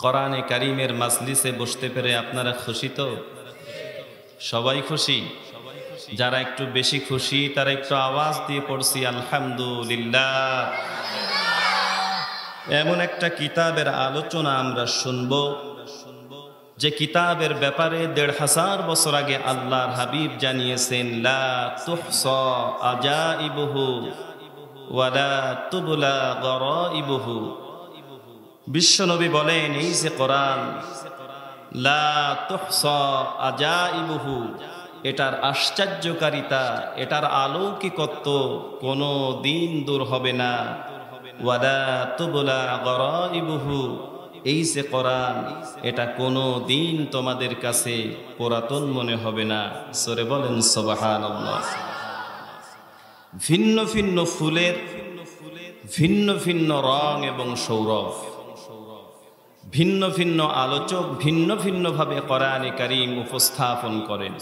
কোরআনে কারীমের মাজলিসে বসতে পেরে আপনারা খুশি তো? সবাই খুশি? যারা একটু বেশি খুশি তারা একটু আওয়াজ দিয়ে পড়ছি আলহামদুলিল্লাহ। এমন একটা কিতাবের আলোচনা আমরা শুনব যে কিতাবের ব্যাপারে ১৫০০ বছর আগে আল্লাহর হাবিব জানিয়েছেন, লা তুহসা আজাইবুহু ওয়ালা তুবলা গরাইবুহু। বিশ্বনবী বলেন, এই যে কোরআন, লা তুহসা আজাইবুহু, এটার আশ্চর্যকারিতা, এটার অলৌকিকত্ব কোনো দিন দূর হবে না। ওয়ালা তুবলা গরাইবুহু, এই যে কোরআন, এটা কোনো দিন তোমাদের কাছে পুরাতন মনে হবে না। সরে বলেন সুবহানাল্লাহ। ভিন্ন ভিন্ন ফুলের ভিন্ন ভিন্ন রং এবং সৌরভ, ভিন্ন ভিন্ন আলোচক ভিন্ন ভিন্নভাবে কোরআনে কারীম উপস্থাপন করেন,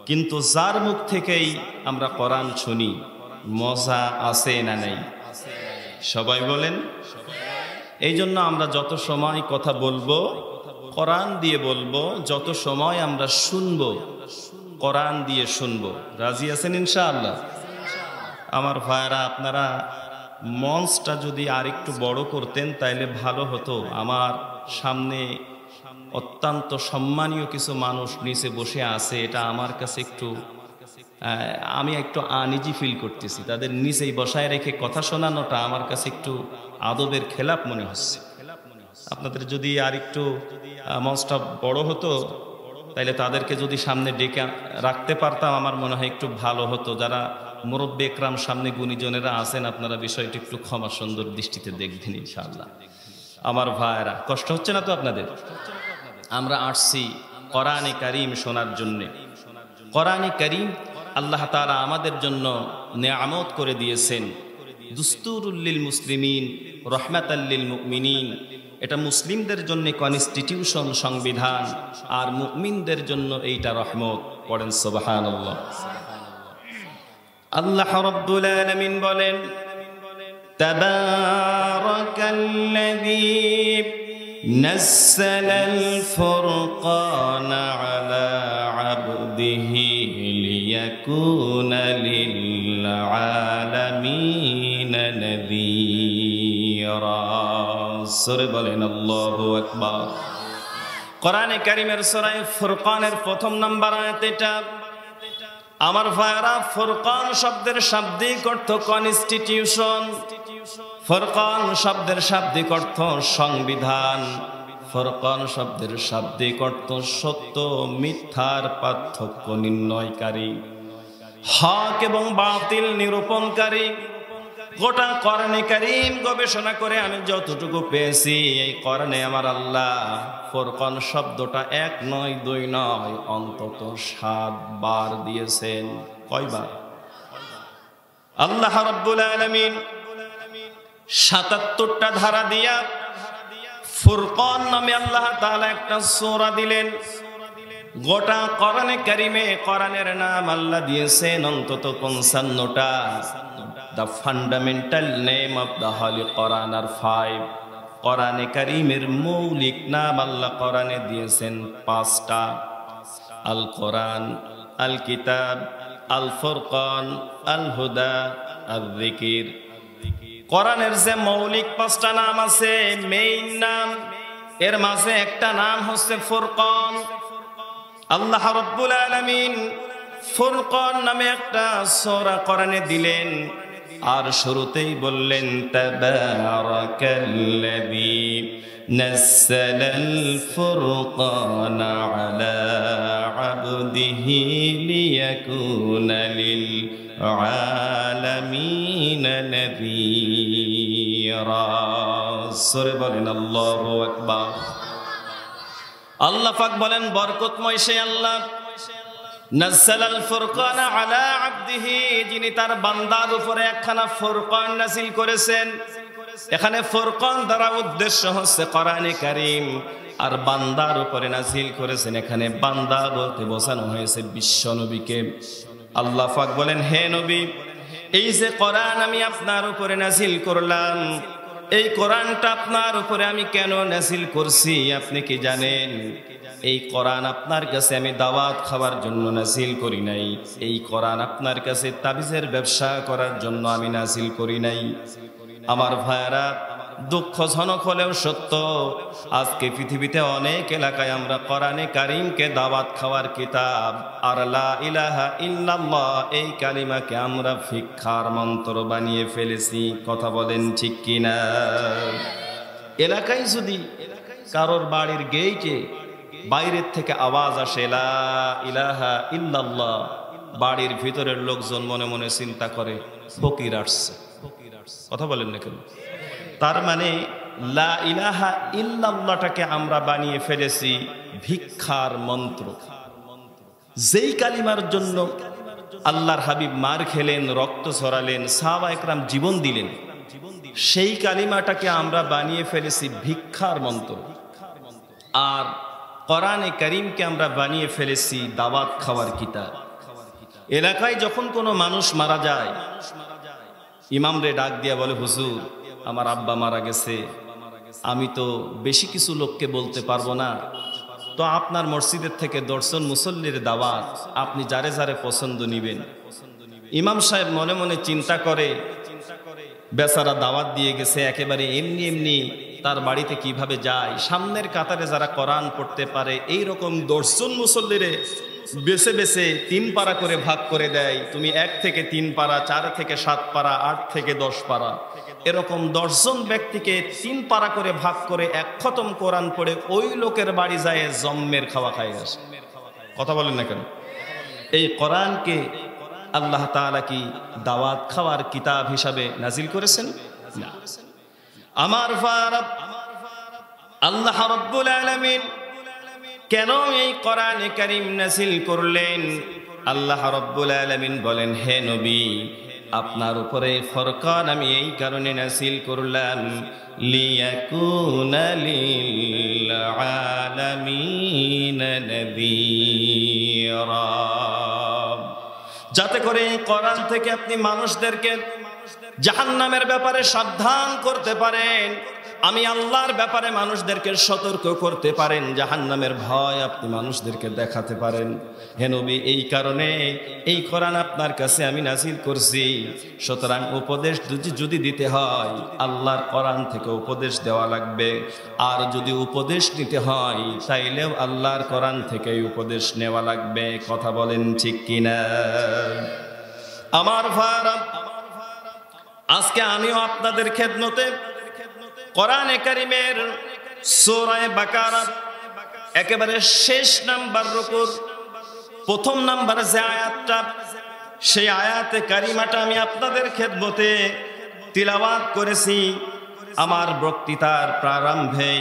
কিন্তু যার মুখ থেকেই আমরা কোরআন শুনি মজা আছে না নেই? সবাই বলেন। এই জন্য আমরা যত সময় কথা বলবো কোরআন দিয়ে বলবো, যত সময় আমরা শুনবো কোরআন দিয়ে শুনবো। রাজি আছেন ইনশাআল্লাহ? আমার ভাইরা, আপনারা মঞ্চটা যদি আরেকটু বড় করতেন তাইলে ভালো হতো। আমার সামনে অত্যন্ত সম্মানীয় কিছু মানুষ নিচে বসে আছে, এটা আমার কাছে একটু আমি একটু আনইজি ফিল করতেছি। তাদের নিচেই বসায় রেখে কথা শোনানোটা আমার কাছে একটু আদবের খেলাপ মনে হচ্ছে। আপনাদের যদি আর একটু মঞ্চটা বড় হতো তাইলে তাদেরকে যদি সামনে ডেকে রাখতে পারতাম আমার মনে হয় একটু ভালো হতো। যারা মুরব্বি একরাম সামনে গুণীজনেরা আছেন, আপনারা বিষয়টি একটু ক্ষমা সুন্দর দৃষ্টিতে দেখবেন ইনশাআল্লাহ। আমার ভাইরা, কষ্ট হচ্ছে না তো আপনাদের? আমরা আসছি কোরআনে কারীম শোনার জন্যে। কোরআনে কারীম আল্লাহ তাআলা আমাদের জন্য নেয়ামত করে দিয়েছেন। দুস্তুরুল লিল মুসলিমিন, রহমাতাল লিল মুমিনিন। এটা মুসলিমদের জন্য কনস্টিটিউশন, সংবিধান, আর মুমিনদের জন্য এইটা রহমত। পড়েন সুবহানাল্লাহ। আল্লাহ রাব্বুল আলামিন বলেন, তাবারাকাল্লাযী নাযালাল ফুরকানা আলা আবদিহি লিয়াকুনা লিল আলামিনা নাযীরা। সূরা বলেন আল্লাহু আকবার। কোরআনে কারীমের সূরা ফুরকানের ১ম নম্বর আয়াত এটা। আমার ভাইরা, ফুরকান শব্দের শাব্দিক অর্থ কনস্টিটিউশন। ফুরকান শব্দের শাব্দিক অর্থ সংবিধান। ফুরকান শব্দের শাব্দিক অর্থ সত্য মিথ্যার পার্থক্য নির্ণয়কারী, হক এবং বাতিল নিরূপণকারী। গোটা কোরআনে কারীম গবেষণা করে আমি যতটুকু পেয়েছি, এই কোরআনে আমার আল্লাহ ফুরকান শব্দটা ১ নয় ২ নয় অন্তত ৭ বার দিয়েছেন। কয়বার? আল্লাহ রাব্বুল আলামিন ৭৭টা ধারা দিয়া ফুরকান নামে আল্লাহ তাআলা একটা সূরা দিলেন। গোটা কোরআনে কারীমে কোরআনের নাম আল্লাহ দিয়েছেন অন্তত ৫৫টা। The fundamental name of the Holy Quran are 5. কোরআনে কারীমের মৌলিক নাম আল্লাহ কোরআনে দিয়েছেন ৫টা। আল কোরআন, আল কিতাব, আল ফুরকান, আল হুদা, আল যিকির। কোরআনের যে মৌলিক ৫টা নাম আছে, মেইন নাম, এর মাঝে একটা নাম হচ্ছে ফুরকান। আল্লাহ রাব্বুল আলামিন ফুরকান নামে একটা সূরা কোরআনে দিলেন, আর শুরুতেই বললেন, তাবারাকাল্লাযী নাযালাল ফুরকানা আলা আবদিহি লিয়াকুনা লিল আলামিনা নাযীরা। সূরা বলেন আল্লাহু আকবার। আল্লাহ পাক বলেন, বরকতময় সে আল্লাহ, নাযালাল ফুরকানা আলা আবদিহি, যিনি তার বান্দার উপরে একখানা ফুরকান নাযিল করেছেন। এখানে ফুরকান দ্বারা উদ্দেশ্য হচ্ছে কোরআনে কারীম, আর বান্দার উপরে নাযিল করেছেন, এখানে বান্দা বলতে বোঝানো হয়েছে বিশ্ব নবীকে। আল্লাহ পাক বলেন, হে নবী, এই যে কোরআন আমি আপনার উপরে নাযিল করলাম, এই কোরআনটা আপনার উপরে আমি কেন নাযিল করছি আপনি কি জানেন? এই কোরআন আপনার কাছে আমি দাওয়াত খাওয়ার জন্য নাযিল করি নাই। এই কোরআন আপনার কাছে তাবিজের ব্যবসা করার জন্য আমি নাযিল করি নাই। আমার ভাইরা, দুঃখজনক হলেও সত্য, আজকে পৃথিবীতে অনেক এলাকায় আমরা কোরআনে কারীমকে দাওয়াত খাওয়ার কিতাব আর লা ইলাহা ইল্লাল্লাহ এই কালিমাকে আমরা ভিক্ষার মন্ত্র বানিয়ে ফেলেছি। কথা বলেন ঠিক কিনা? এলাকায় যদি কারোর বাড়ির গেইটে বাইরের থেকে আওয়াজ আসে লা ইলাহা ইল্লাল্লাহ, বাড়ির ভিতরের লোকজন মনে মনে চিন্তা করে ফকির আসছে। কথা বলেন না কেন? তার মানে লা ইলাহা ইল্লাল্লাহটাকে আমরা বানিয়ে ফেলেছি ভিক্ষার মন্ত্র। যেই কালিমার জন্য আল্লাহর হাবিব মার খেলেন, রক্ত ঝরালেন, সাহাবা একরাম জীবন দিলেন, সেই কালিমাটাকে আমরা বানিয়ে ফেলেছি ভিক্ষার মন্ত্র। আর কোরআনে কারীমকে আমরা বানিয়ে ফেলেছি দাওয়াত খাওয়ার কিতাব। এলাকায় যখন কোনো মানুষ মারা যায়, ইমামরে ডাক দিয়া বলে, হুজুর আমার আব্বা মারা গেছে, আমি তো বেশি কিছু লোককে বলতে পারবো না, তো আপনার মসজিদের থেকে দর্শন মুসল্লির দাওয়াত আপনি যারে যারে পছন্দ নিবেন। ইমাম সাহেব মনে মনে চিন্তা করে, বেচারা দাওয়াত দিয়ে গেছে, একেবারে এমনি এমনি তার বাড়িতে কিভাবে যায়? সামনের কাতারে যারা কোরআন পড়তে পারে এই রকম দর্শন মুসল্লিরে বেছে বেছে 3 পারা করে ভাগ করে দেয়। তুমি 1 থেকে 3 পারা, 4 থেকে 7 পারা, 8 থেকে 10 পারা, এরকম 10 জন ব্যক্তিকে 3 পারা করে ভাগ করে 1 খতম কোরআন পড়ে ওই লোকের বাড়ি যায় জম্মের খাওয়া খায় আসে। কথা বলেন না কেন? এই কোরআনকে আল্লাহ তাআলা কি দাওয়াত খাওয়ার কিতাব হিসাবে নাজিল করেছেন? না। আমার ফারাব আল্লাহ রাব্বুল আলামিন কেন এই কোরআনে কারীম নাযিল করলেন? আল্লাহ রাব্বুল আলামিন বলেন, হে নবী, আপনার উপরে ফরকান আমি এই কারণে নাযিল করলাম, লিয়াকুনা লিল আলামিন নাযীরা, যাতে করে এই কোরআন থেকে আপনি মানুষদেরকে জাহান্নামের ব্যাপারে সাবধান করতে পারেন, আমি আল্লাহর ব্যাপারে মানুষদেরকে সতর্ক করতে পারেন, জাহান্নামের ভয় আপনি মানুষদেরকে দেখাতে পারেন। হে নবী, এই কারণে এই কোরআন আপনার কাছে আমি নাযিল করছি। সুতরাং উপদেশ যদি দিতে হয় আল্লাহর কোরআন থেকে উপদেশ দেওয়া লাগবে, আর যদি উপদেশ নিতে হয় তাইলেও আল্লাহর কোরআন থেকে উপদেশ নেওয়া লাগবে। কথা বলেন ঠিক কিনা? আমার ভাইরা, আজকে আমিও আপনাদের খেদমতে কোরআনে কারীমের সূরা বাকারা একেবারে শেষ নাম্বার রুকুর 1ম নাম্বার যে আয়াতটা, সেই আয়াতে কারিমাটা আমি আপনাদের খেদমতে তিলাওয়াত করেছি। আমার বক্তৃতার প্রারম্ভে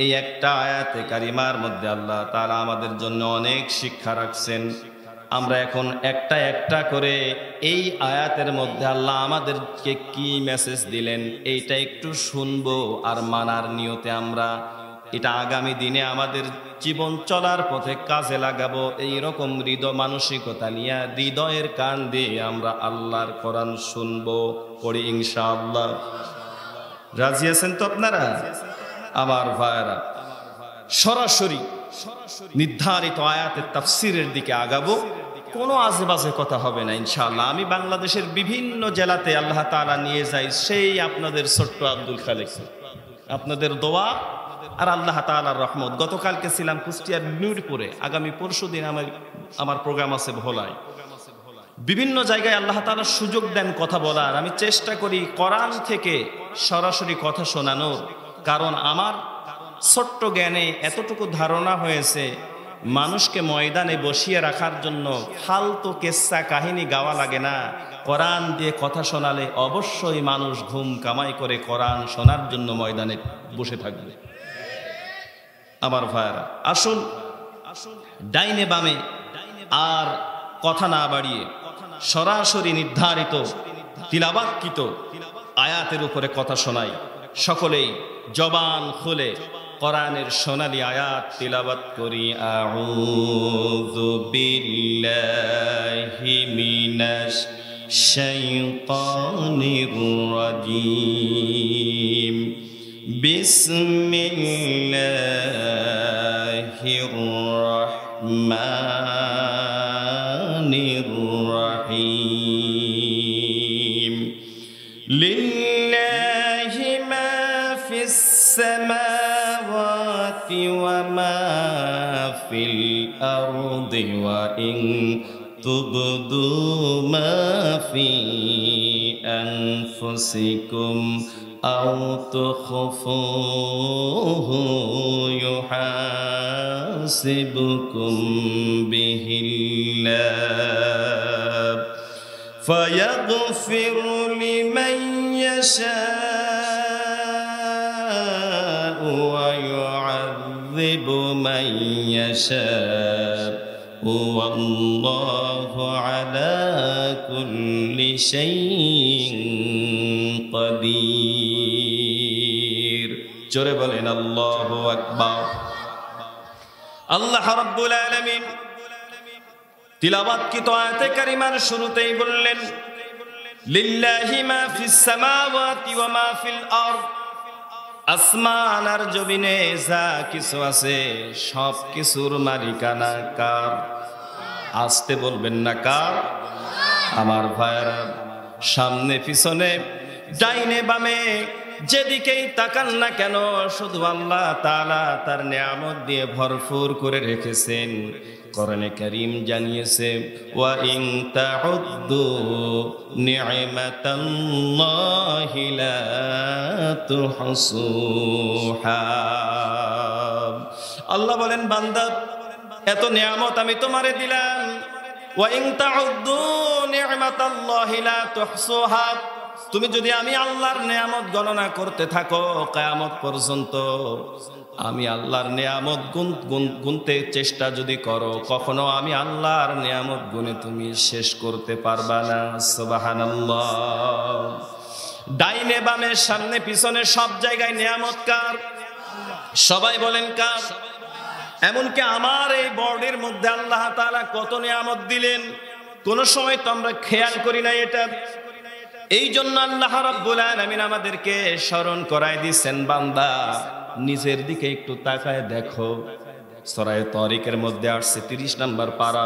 এই একটা আয়াতে কারিমার মধ্যে আল্লাহ তাআলা আমাদের জন্য অনেক শিক্ষা রাখছেন। আমরা এখন একটা একটা করে এই আয়াতের মধ্যে আল্লাহ আমাদেরকে কি মেসেজ দিলেন এইটা একটু শুনবো আর মানার নিয়তে আমরা এটা আগামী দিনে আমাদের জীবন চলার পথে কাজে লাগাবো। এই রকম হৃদয় মানসিকতা নিয়ে হৃদয়ের কান দিয়ে আমরা আল্লাহর কোরআন শুনবো, পড়ি ইনশাআল্লাহ। রাজি আছেন তো আপনারা? আমার ভাইরা, সরাসরি নির্ধারিত আয়াতের তাফসিরের দিকে আগাবো, কোনো আজেবাজে কথা হবে না ইনশাআল্লাহ। আমি বাংলাদেশের বিভিন্ন জেলাতে আল্লাহ তাআলা নিয়ে যাই, সেই আপনাদের ছোট্ট আব্দুল খালেক, আপনাদের দোয়া আর আল্লাহ তাআলার রহমত। গতকালকে ছিলাম কুষ্টিয়ার নূরপুরে, আগামী পরশুদিন আমার প্রোগ্রাম আছে ভোলায়। বিভিন্ন জায়গায় আল্লাহ তাআলা সুযোগ দেন কথা বলার, আমি চেষ্টা করি কোরআন থেকে সরাসরি কথা শোনানোর। কারণ আমার ছোট্ট জ্ঞানে এতটুকু ধারণা হয়েছে, মানুষকে ময়দানে বসিয়ে রাখার জন্য ফালতু কেচ্ছা কাহিনী গাওয়া লাগে না, কোরআন দিয়ে কথা শোনালে অবশ্যই মানুষ ঘুম কামাই করে কোরআন শোনার জন্য ময়দানে বসে থাকবে। আমার ভাইরা, আসুন ডাইনে বামে আর কথা না বাড়িয়ে সরাসরি নির্ধারিত তিলাওয়াতকৃত আয়াতের উপরে কথা শোনাই। সকলেই জবান খুলে কোরআনের সোনালী আয়াত তিলাওয়াত করি। আউযু বিল্লাহি মিনাশ শাইতানির রাজীম। বিসমিল্লাহির রহমানির রহিম লিল্লাহি মা ফিস সামাওয়াতি ওয়া মা ফিল আরদি ওয়া ইন তুবদু মা ফি আনফুসিকুম আও তুখফুহু ইউহাসিবুকুম বিহিল্লাহ ফায়াগফিরু লিমান ইয়াশাউ ওয়া ইউআযিবু মান ইয়াশাউ ওয়াল্লাহু আলা কুল্লি শাইইন কাদির। জোরে বলেন আল্লাহু আকবার। আল্লাহ রাব্বুল আলামিন তিলাওয়াতকৃত আয়াতে কারিমার শুরুতেই বললেন লিল্লাহি মা ফিস সামাওয়াতি ওয়া মা ফিল আরদ, আসমান আর জমিনে যা কিছু আছে সব কিছুর মালিকানা কার? আসতে বলবেন না কার? আমার ভাইরা, সামনে পিছনে ডাইনে বামে যেদিকেই তাকান না কেন শুধু আল্লাহ তাআলা তার নিয়ামত দিয়ে ভরপুর করে রেখেছেন। কোরআনে কারীম জানিয়েছে ওয়া ইন তাউদ্দু নি'মাতাল্লাহি লা তুহসুহা। আল্লাহ বলেন বান্দা, এত নিয়ামত আমি তোমারে দিলাম, ওয়া ইন তাউদ্দু নি'মাতাল্লাহি লা তুহসুহা, তুমি যদি আমি আল্লাহর নিয়ামত গণনা করতে থাকো কিয়ামত পর্যন্ত, আমি আল্লাহর নিয়ামত গুনতে চেষ্টা যদি করো, কখনো আমি আল্লাহর নিয়ামত গুনে তুমি শেষ করতে পারবা না। সুবহানাল্লাহ। ডাইনে বামে সামনে পিছনে সব জায়গায় নিয়ামত কার? সবাই বলেন কার? এমনকি আমার এই বডির মধ্যে আল্লাহ তাআলা কত নিয়ামত দিলেন, কোন সময় তো আমরা খেয়াল করি না এটা। এই জন্য আল্লাহ রাব্বুল আলামিন আমাদেরকে স্মরণ করায় দিচ্ছেন, বান্দা নিজের দিকে একটু তাকায় দেখো। সূরা তারিকের মধ্যে আসছে 30 নম্বর পারা,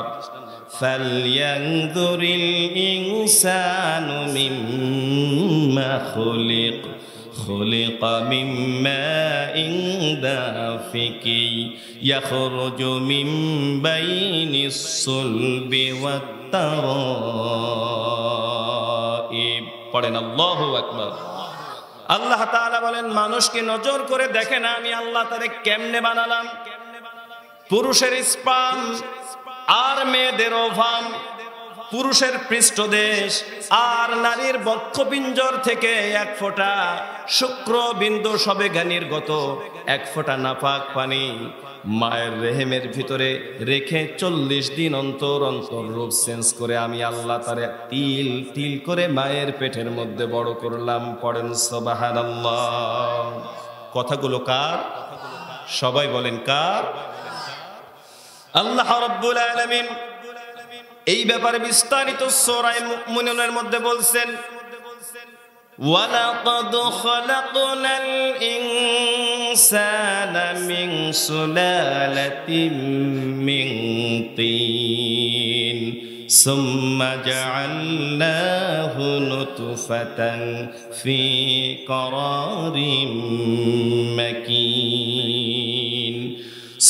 ফালয়ানযুরিল ইনসানু মিম্মা খুলিক খুলিকা মিন মাইন দাফিকি ইয়াখরুজু মিন বাইনিস সুলবি ওয়াত তারাইব। পড়েন আল্লাহু আকবার। আল্লাহ তাআলা বলেন মানুষকে নজর করে দেখে না আমি আল্লাহ তারে কেমনে বানালাম। পুরুষের স্পার্ম আর মেয়েদের ওভাম, পুরুষের পৃষ্ঠদেশ আর নারীর বক্ষপিঞ্জর থেকে এক ফোঁটা শুক্রবিন্দু সবে জ্ঞানীর্গত এক ফোঁটা নাপাক পানি মায়ের রেহেমের ভিতরে রেখে 40 দিন অন্তর অন্তর রূপ চেঞ্জ করে আমি আল্লাহ তারে তিল তিল করে মায়ের পেটের মধ্যে বড় করলাম। পড়েন সুবহানাল্লাহ। কথাগুলো কার? সবাই বলেন কার? আল্লাহ রাব্বুল আলামিন এই ব্যাপারে বিস্তারিত সূরা মুমিনুনের মধ্যে বলছেন, ওয়ালাকাদ খালাকনাল ইনসানা মিন সুলালাতিন মিন তিন সুম্মা জাআলনাহু নুতফাতান ফি ক্বারারিন মাকিন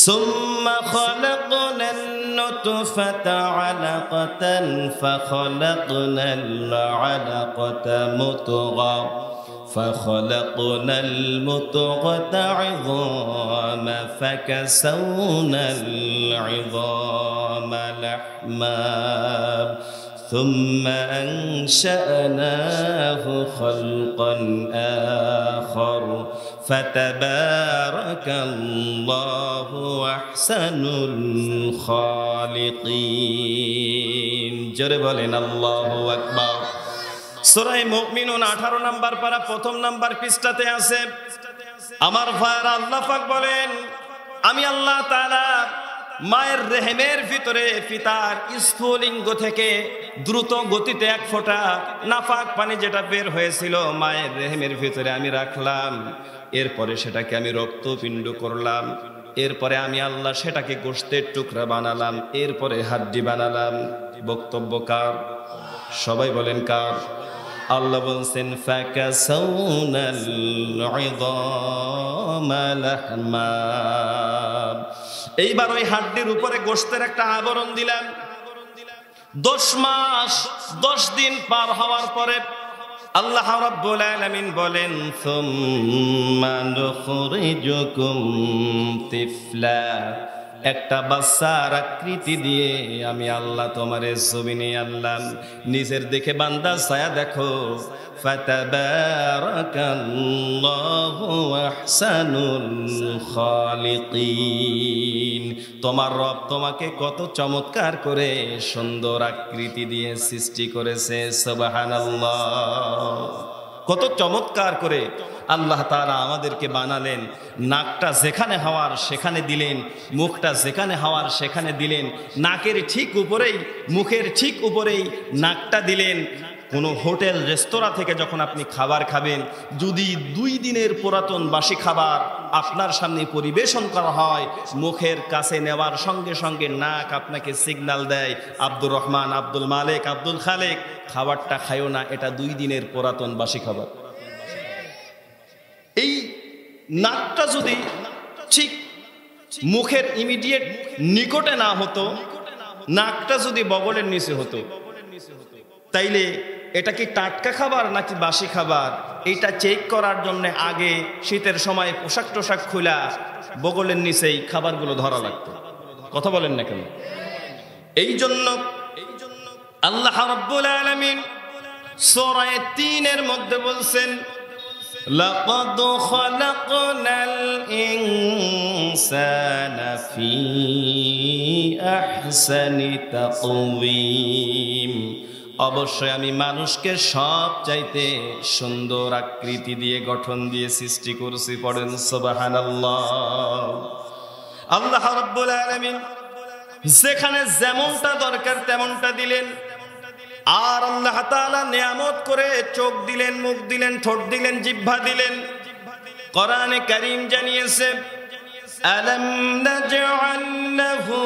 সুম্মা খালাকনাল النطفة علقة فخلقنا العلقة مضغة فخلقنا المضغة عظاما فكسونا العظام لحما ثم أنشأناه خلقا آخر فتبارك الله أحسن الخالقين জোরে বলেন আল্লাহু আকবার। সূরা মুমিনুন 18 নম্বর পারা প্রথম নম্বর পৃষ্ঠাতে আছে। আমার ভাইরা আল্লাহ পাক বলেন আমি আল্লাহ তাআলা মায়ের রেহেমের ভিতরে পিতার স্ফুলিঙ্গ থেকে দ্রুত গতিতে এক ফোঁটা নাফাক পানি যেটা বের হয়েছিল মায়ের রেহেমের ভিতরে আমি রাখলাম। এরপরে সেটাকে আমি রক্তপিণ্ড করলাম। এরপরে আমি আল্লাহ সেটাকে গোশতের টুকরা বানালাম। এরপরে হাড্ডি বানালাম। বক্তব্য কার? সবাই বলেন কার? আল্লাহ বলছেন ফাকাসাউনাল ইযামা লাহমা। এইবার ওই হাড্ডির উপরে গোশতের একটা আবরণ দিলাম। 10 মাস 10 দিন পার হওয়ার পরে আল্লাহ রাব্বুল আলামিন বলেন সুম্মা নুখরিজুকুম তিফলা। একটা বাচ্চার আকৃতি দিয়ে আমি আল্লাহ তোমারে জমিনে আনলাম। নিজের দেখে বান্দা ছায়া দেখো। ফাতাবারাকাল্লাহু আহসানুল খালিকিন। তোমার রব তোমাকে কত চমৎকার করে সুন্দর আকৃতি দিয়ে সৃষ্টি করেছে। সুবহানাল্লাহ। কত চমৎকার করে আল্লাহ তাআলা আমাদেরকে বানালেন। নাকটা যেখানে হওয়ার সেখানে দিলেন, মুখটা যেখানে হওয়ার সেখানে দিলেন, নাকের ঠিক উপরেই মুখের ঠিক উপরেই নাকটা দিলেন। কোনো হোটেল রেস্তোরাঁ থেকে যখন আপনি খাবার খাবেন, যদি 2 দিনের পুরাতন বাসি খাবার আপনার সামনে পরিবেশন করা হয়, মুখের কাছে নেওয়ার সঙ্গে সঙ্গে নাক আপনাকে সিগন্যাল দেয়, আব্দুর রহমান, আব্দুল মালিক, আব্দুল খালেক, খাবারটা খায়ও না, এটা 2 দিনের পুরাতন বাসি খাবার। এই নাকটা যদি ঠিক মুখের ইমিডিয়েট নিকটে না হতো, নাকটা যদি বগলের নিচে হতো, তাইলে এটা কি টাটকা খাবার নাকি বাসি খাবার, এটা চেক করার জন্য আগে শীতের সময় পোশাক টোশাক খোলা বগলের নিচেই খাবারগুলো ধরা লাগতো। কথা বলেন না কেন? এই জন্য আল্লাহ রাব্বুল আলামিন সূরা ৩ এর মধ্যে বলছেন লাকাদ খালাকনাল ইনসানা ফি আহসানি তাকওয়িম। অবশ্যই আমি মানুষকে সব চাইতে সুন্দর আকৃতি দিয়ে গঠন দিয়ে সৃষ্টি করেছি। পড়েন সুবহানাল্লাহ। আল্লাহ রাব্বুল আলামিন যেখানে যেমনটা দরকার তেমনটা দিলেন। আর আল্লাহ তাআলা নিয়ামত করে চোখ দিলেন, মুখ দিলেন, ঠোঁট দিলেন, জিহ্বা দিলেন। কোরআনে কারীম জানিয়েছে আলাম নাজআল লাহু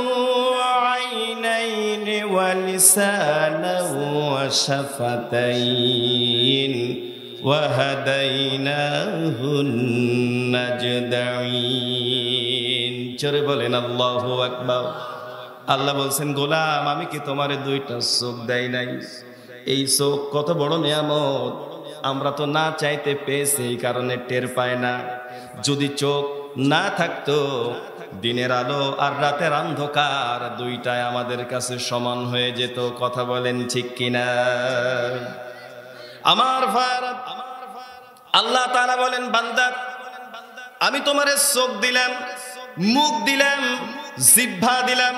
আইনাইন ওয়া লিসানান ওয়া শাফাতাইন ওয়া হাদাইনাহুন নাজদাইন। জোরে বলেন আল্লাহু আকবার। আল্লাহ বলছেন গোলাম আমি কি তোমারে 2টা চোখ দেই নাই? এই চোখ কত বড় নিয়ামত, আমরা তো না চাইতে পেয়েছি, এই কারণে টের পায় না। যদি চোখ না থাকতো, দিনের আলো আর রাতের অন্ধকার 2টাই আমাদের কাছে সমান হয়ে যেত। কথা বলেন ঠিক কিনা? আমার ভাইরা, আল্লাহ তাআলা বলেন বান্দা আমি তোমারে চোখ দিলাম, মুখ দিলাম, জিহ্বা দিলাম।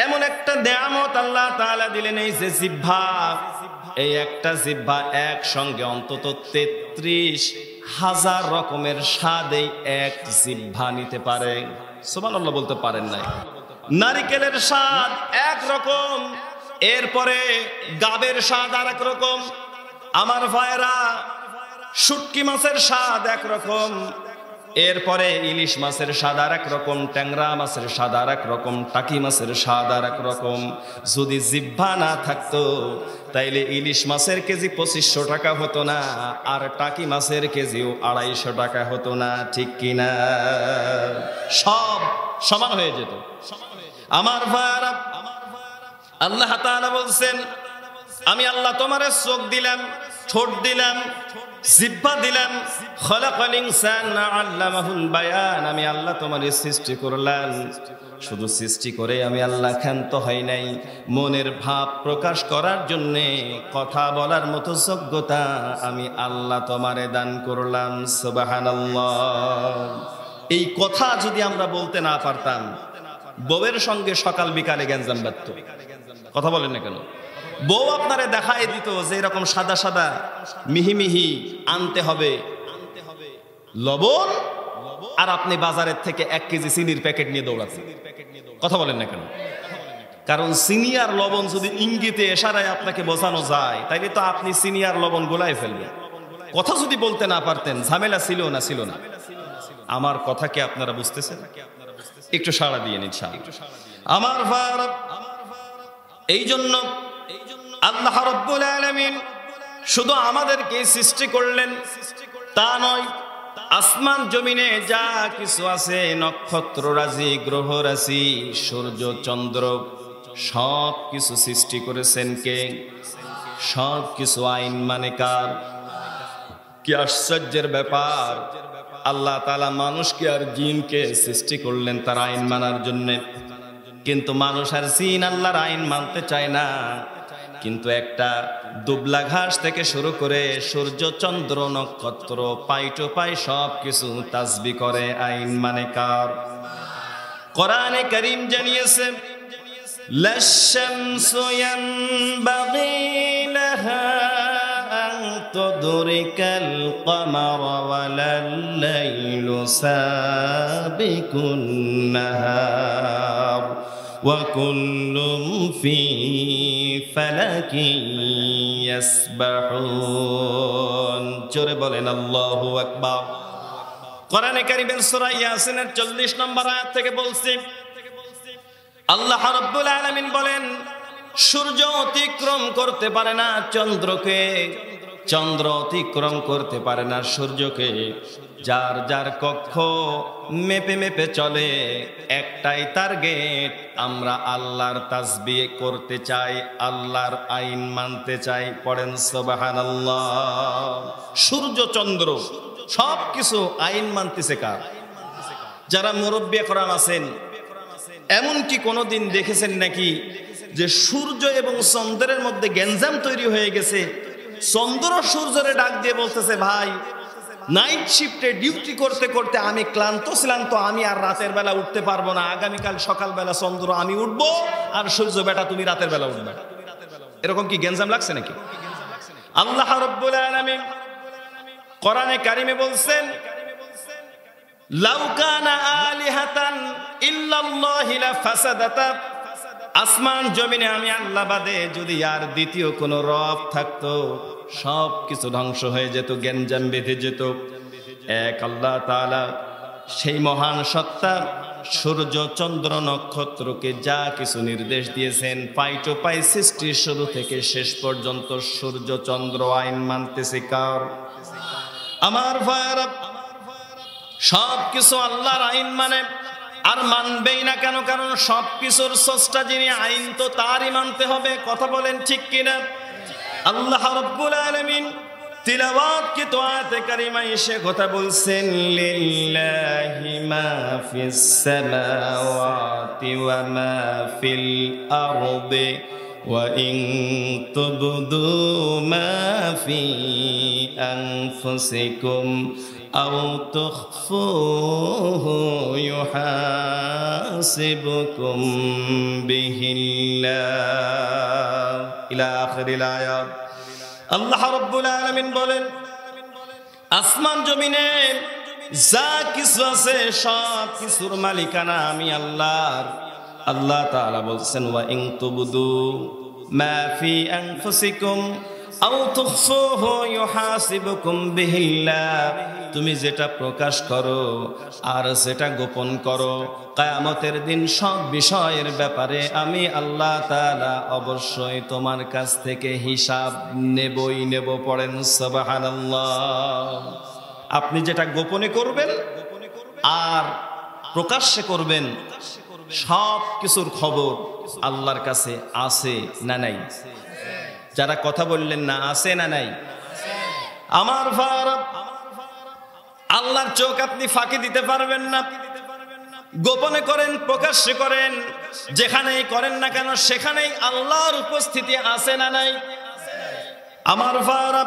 এমন একটা নিয়ামত আল্লাহ তাআলা দিলেন, এই যে জিহ্বা, এই একটা জিহ্বা একসঙ্গে অন্তত 33,000 রকমের স্বাদ এই এক জিহ্বা নিতে পারে। সুবহানাল্লাহ বলতে পারেন নাই? নারিকেলের স্বাদ এক রকম, এরপরে গাবের স্বাদ আর এক রকম। আমার ভাইরা, শুটকি মাছের স্বাদ এক রকম, এরপরে ইলিশ মাছের স্বাদ আর এক রকম, ট্যাংরা মাছের স্বাদ আর এক রকম, টাকি মাছের স্বাদ আর এক রকম। যদি জিহ্বা না থাকতো তাইলে ইলিশ মাছের কেজি 2500 টাকা হতো না, আর টাকি মাছের কেজিও 250 টাকা হতো না। ঠিক কিনা? সব সমান হয়ে যেত। আমার ভাইরা, আল্লাহ তাআলা বলছেন আমি আল্লাহ তোমারে চোখ দিলাম, ঠোঁট দিলাম, জিহ্বা দিলাম। খলাকাল ইনসানা আল্লামাহুল বায়ান। আমি আল্লাহ তোমারে সৃষ্টি করলাম। শুধু সৃষ্টি করে আমি আল্লাহ ক্ষান্ত হই নাই, মনের ভাব প্রকাশ করার জন্যে কথা বলার মতো যোগ্যতা আমি আল্লাহ তোমারে দান করলাম। সুবহানাল্লাহ। এই কথা যদি আমরা বলতে না পারতাম, বউয়ের সঙ্গে সকাল বিকালে গ্যাঞ্জাম বাঁধত। কথা বলেন না কেন? বউ আপনারে দেখায় দিত যে এরকম সাদা সাদা মিহি মিহি আনতে হবে লবণ আর আপনি বাজারের থেকে 1 কেজি চিনির প্যাকেট নিয়ে দৌড়াচ্ছেন। কথা বলেন না কেন? কারণ চিনি আর লবণ যদি ইঙ্গিতে এশারায় আপনাকে বোঝানো যায়, তাইলে তো আপনি চিনি আর লবণ গোলায় ফেলবেন। কথা যদি বলতে না পারতেন, ঝামেলা ছিল না ছিল না? আমার কথা কি আপনারা বুঝতেছেন? একটু সাড়া দিয়ে নিন। আমার ভাইরা, এই জন্য আল্লাহ রাব্বুল আলামিন শুধু আমাদেরকে সৃষ্টি করলেন তা নয়, আসমান জমিনে যা কিছু আছে, নক্ষত্র রাশি, গ্রহ রাশি, সূর্য চন্দ্র, সব কিছু সৃষ্টি করেছেন কে? সব কিছু আইন মানে কার? কি আশ্চর্যের ব্যাপার! আল্লাহ তাআলা মানুষকে আর জিনকে সৃষ্টি করলেন তার আইন মানার জন্য, কিন্তু মানুষ আর জিন আল্লাহর আইন মানতে চায় না। কিন্তু একটা দুবলা ঘাস থেকে শুরু করে সূর্য চন্দ্র নক্ষত্র পাই টু পাই সব কিছু তাসবিহ করে, আইন মানে কার? কোরআনে কারীম জানিয়েছে, লাশ-শামসু ইয়ানবাগী লাহা আন তুদরিকাল কমারা ওয়ালাল লাইলু সাবিকুন নাহার ওয়া কুল্লুম ফি ফালাকিন ইয়াসবাহুন। জোরে বলেন আল্লাহু আকবার। কোরআনে কারীমের সূরা ইয়াসিনের 40 নম্বর আয়াত থেকে বলছি, আল্লাহ রাব্বুল আলামিন বলেন, সূর্য অতিক্রম করতে পারে না চন্দ্রকে, চন্দ্র অতিক্রম করতে পারে না সূর্যকে। যার যার কক্ষ মেপে মেপে চলে, একটাই টার্গেট, আমরা আল্লাহর তাসবিহ করতে চাই, আল্লাহর আইন মানতে চাই। পড়েন সুবহানাল্লাহ। সূর্য চন্দ্র সব কিছু আইন মানতেছে কার? যারা মুরব্বি কোরআন আছেন, এমন কি কোনোদিন দেখেছেন নাকি যে সূর্য এবং চন্দ্রের মধ্যে গ্যাঞ্জাম তৈরি হয়ে গেছে? চন্দ্র সূর্যরে ডাক দিয়ে বলতেছে, ভাই নাইট শিফটে ডিউটি করতে করতে আমি ক্লান্ত শ্লান্ত, আমি আর রাতের বেলা উঠতে পারবো না, আগামীকাল সকালবেলা চন্দ্র আমি উঠবো আর সূর্য বেটা তুমি রাতের বেলা উঠবে। এরকম কি গ্যাঞ্জাম লাগছে নাকি? আল্লাহ রাব্বুল আলামিন কোরআনে কারিমে বলছেন, লাউ কানা আলিহাতান ইল্লাল্লাহি লাফাসাদাতা, আসমান জমিনে আমি আল্লাহ বাদে যদি আর দ্বিতীয় কোনো রব থাকতো, সব কিছু ধ্বংস হয়ে যেত, গ্যাঞ্জাম বেঁধে যেত। এক আল্লাহ তাআলা, সেই মহান সত্তা সূর্য চন্দ্র নক্ষত্রকে যা কিছু নির্দেশ দিয়েছেন, পাই টু পাই সৃষ্টির শুরু থেকে শেষ পর্যন্ত সূর্য চন্দ্র আইন মানতেছে কার? আমার ভাইরা, সব কিছু আল্লাহর আইন মানে, আর মানবেই না কেন? কারণ সব কিছুর স্রষ্টা যিনি, আইন তো তারই মানতে হবে। কথা বলেন ঠিক কিনা? আল্লাহ রাব্বুল আলামিন তিলাওয়াত কি তো আয়াতে কারিমায় এসে কথা বলছেন, লিল্লাহি মা ফিস সামাওয়াতি ওয়া মা ফিল আরদি ওয়া ইন তুবদু মা ফি আনফুসিকুম আও তুখফুহু ইউহাসিবুকুম বিহিল্লাহ ইলা আখিরিল আয়াত। আল্লাহ রাব্বুল আলামিন বলেন, আসমান জমিনে যা কিছু আছে সব কিছুর মালিকানা আমি আল্লাহর। আল্লাহ তাআলা বলছেন, ওয়া ইন তুবদু মা ফি আনফুসিকুম আও তুখফুহু ইউহাসিবুকুম বিহিল্লাহ, তুমি যেটা প্রকাশ করো আর যেটা গোপন করো, কিয়ামতের দিন সব বিষয়ের ব্যাপারে আমি আল্লাহ তাআলা অবশ্যই তোমার কাছ থেকে হিসাব নেবই নেব। পড়েন সুবহানাল্লাহ। আপনি যেটা গোপনে করবেন আর প্রকাশ্যে করবেন, সব কিছুর খবর আল্লাহর কাছে আছে না নাই? যারা কথা বললেন না, আছে না নাই? আমার ভাইরা, আল্লাহর চোখ আপনি ফাঁকি দিতে পারবেন না। গোপনে করেন প্রকাশ্যে করেন, যেখানেই করেন না কেন সেখানেই আল্লাহর উপস্থিতি আছে না নাই? আমার ভাইরা,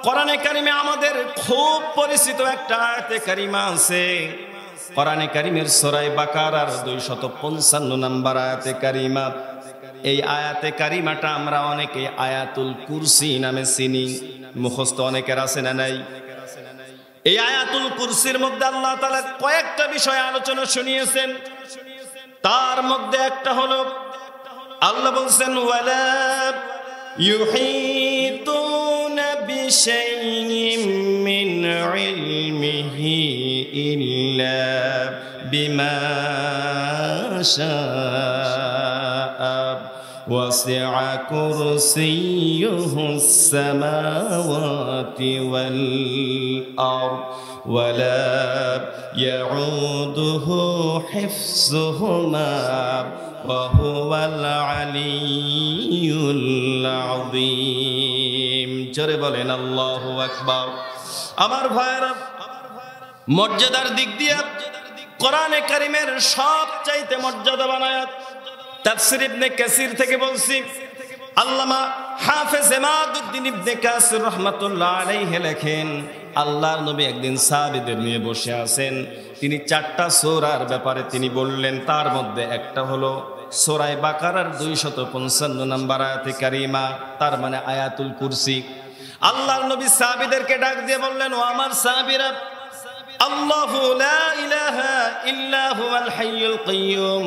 কোরআনে কারিমে আমাদের খুব পরিচিত একটা আয়াতে কারিমা আছে। কোরআনে কারিমের সূরা বাকারার 255 নম্বর আয়াতে কারিমা। এই আয়াতে কারিমাটা আমরা অনেকে আয়াতুল কুরসি নামে চিনি, মুখস্থ অনেকের আছে না নাই? এই আয়াতুল কুরসির মধ্যে আল্লাহ তাআলা কয়েকটা বিষয় আলোচনা শুনিয়েছেন। তার মধ্যে একটা হলো আল্লাহ বলছেন ওয়ালা ইউহিতুনা বিশাইইন মিন ইলমিহি ইল্লা বিমা শাআ ওয়াসি'a কুরসিয়ুহুস সামাওয়াতি ওয়াল আরদ ওয়ালা ইয়াউদুহু হিফযুহুমা ওয়া হুয়াল আলিয়্যুল আযীম। জোরে বলেন আল্লাহু আকবার। আমার ভাইরা, মর্যাদার দিক দিয়ে কোরআনে কারীমের সবচাইতে মর্যাদাবান আয়াত তাফসীর ইবনে কাসির থেকে বলছি। আল্লামা হাফেজ ইমাদউদ্দিন ইবনে কাসির রাহমাতুল্লাহ আলাইহি লেখেন, আল্লাহর নবী একদিন সাহাবীদের নিয়ে বসে আছেন। তিনি 4টা সূরার ব্যাপারে তিনি বললেন। তার মধ্যে একটা হলো সূরা বাকারার 255 নম্বর আয়াতে কারিমা, তার মানে আয়াতুল কুরসি। আল্লাহর নবী সাহাবীদেরকে ডাক দিয়ে বললেন, ও আমার সাহাবীরা, আল্লাহু লা ইলাহা ইল্লা হুয়াল হাইয়ুল কাইয়্যুম,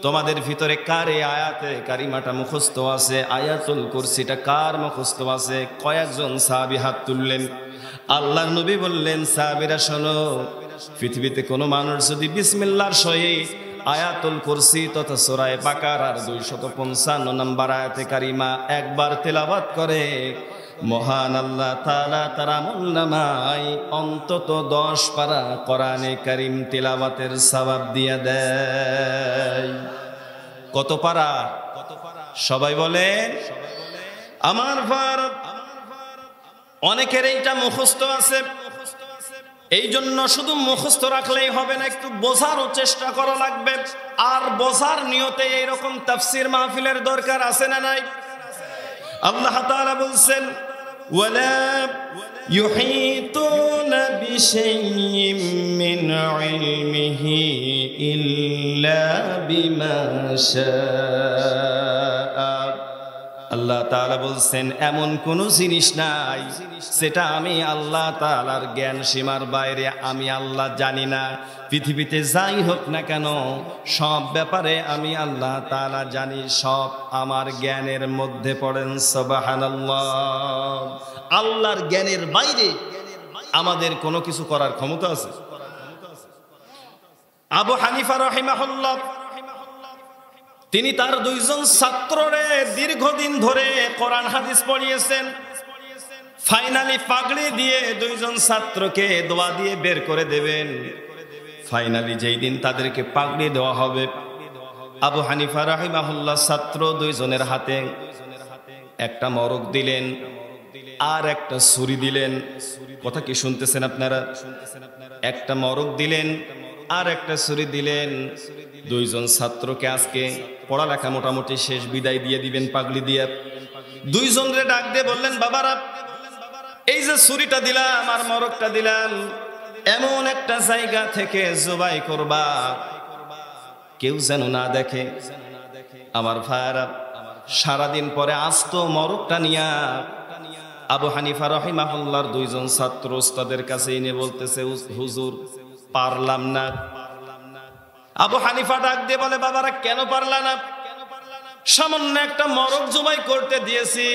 তোমাদের ভিতরে কার এই আয়াতে কারিমাটা মুখস্থ আছে? আয়াতুল কুরসিটা কার মুখস্থ আছে? কয়েকজন সাহাবী হাত তুললেন। আল্লাহর নবী বললেন, সাহাবীরা শোনো, পৃথিবীতে কোনো মানুষ যদি বিসমিল্লাহর সহিত আয়াতুল কুরসি তথা সূরা বাকারার 255 নম্বর আয়াতে কারিমা একবার তেলাওয়াত করে, মহান আল্লাহ তাআলা তার আমলনামায় অন্তত 10 পারা কোরআনে কারীম তেলাওয়াতের সওয়াব দিয়ে দেয়। কত পারা? সবাই বলেন। আমার ভারত, অনেকের এইটা মুখস্থ আছে, এই জন্য শুধু মুখস্থ রাখলেই হবে না, একটু বোঝারও চেষ্টা করা লাগবে। আর বোঝার নিয়তে এইরকম তাফসীর মাহফিলের দরকার আছে না নাই? আল্লাহ তাআলা বলছেন, ওয়ালা ইউহিতুনা বিশাইইন মিন ইলমিহি ইল্লা বিমা শাআ। আল্লাহ তাআলা বলছেন, এমন কোন জিনিস নাই সেটা আমি আল্লাহ তাআলার জ্ঞান সীমার বাইরে, আমি আল্লাহ জানি না। পৃথিবীতে যাই হোক না কেন, সব ব্যাপারে আমি আল্লাহ তাআলা জানি, সব আমার জ্ঞানের মধ্যে পড়েন। সুবহানাল্লাহ। আল্লাহর জ্ঞানের বাইরে আমাদের কোনো কিছু করার ক্ষমতা আছে? আবু হানিফা রাহিমাহুল্লাহ, তিনি তার 2 জন ছাত্ররে দীর্ঘদিন ধরে কোরআন হাদিস পড়িয়েছেন। ফাইনালি পাগড়ি দিয়ে 2 জন ছাত্রকে দোয়া দিয়ে বের করে দেবেন। ফাইনালি যেই দিন তাদেরকে পাগড়ি দেওয়া হবে, আবু হানিফা রাহিমাহুল্লাহ ছাত্র 2 জনের হাতে একটা মরক দিলেন আর একটা ছুরি দিলেন। কথা কি শুনতেছেন আপনারা? একটা মরক দিলেন আর একটা ছুরি দিলেন। 2 জন ছাত্রকে আজকে পড়ালেখা মোটামুটি শেষ, বিদায় দিয়ে দিবেন পাগড়ি দিয়ে। 2 জনরে ডাক দিয়ে বললেন, বাবারা, এই যে ছুরিটা দিলাম আর মরকটা দিলাম, এমন একটা জায়গা থেকে জবাই করবা কেউ যেন না দেখে। আমার ভাইরা, সারাদিন পরে আস্ত মরকটা নিয়া আবু হানিফা রাহিমাহুল্লাহর 2 জন ছাত্র ওস্তাদের কাছে এনে বলতেছে, হুজুর পারলাম না। আবু হানিফা ডাক দিয়ে বলে, বাবারা কেন পারলা না? সামান্য একটা মরক জবাই করতে দিয়েছি,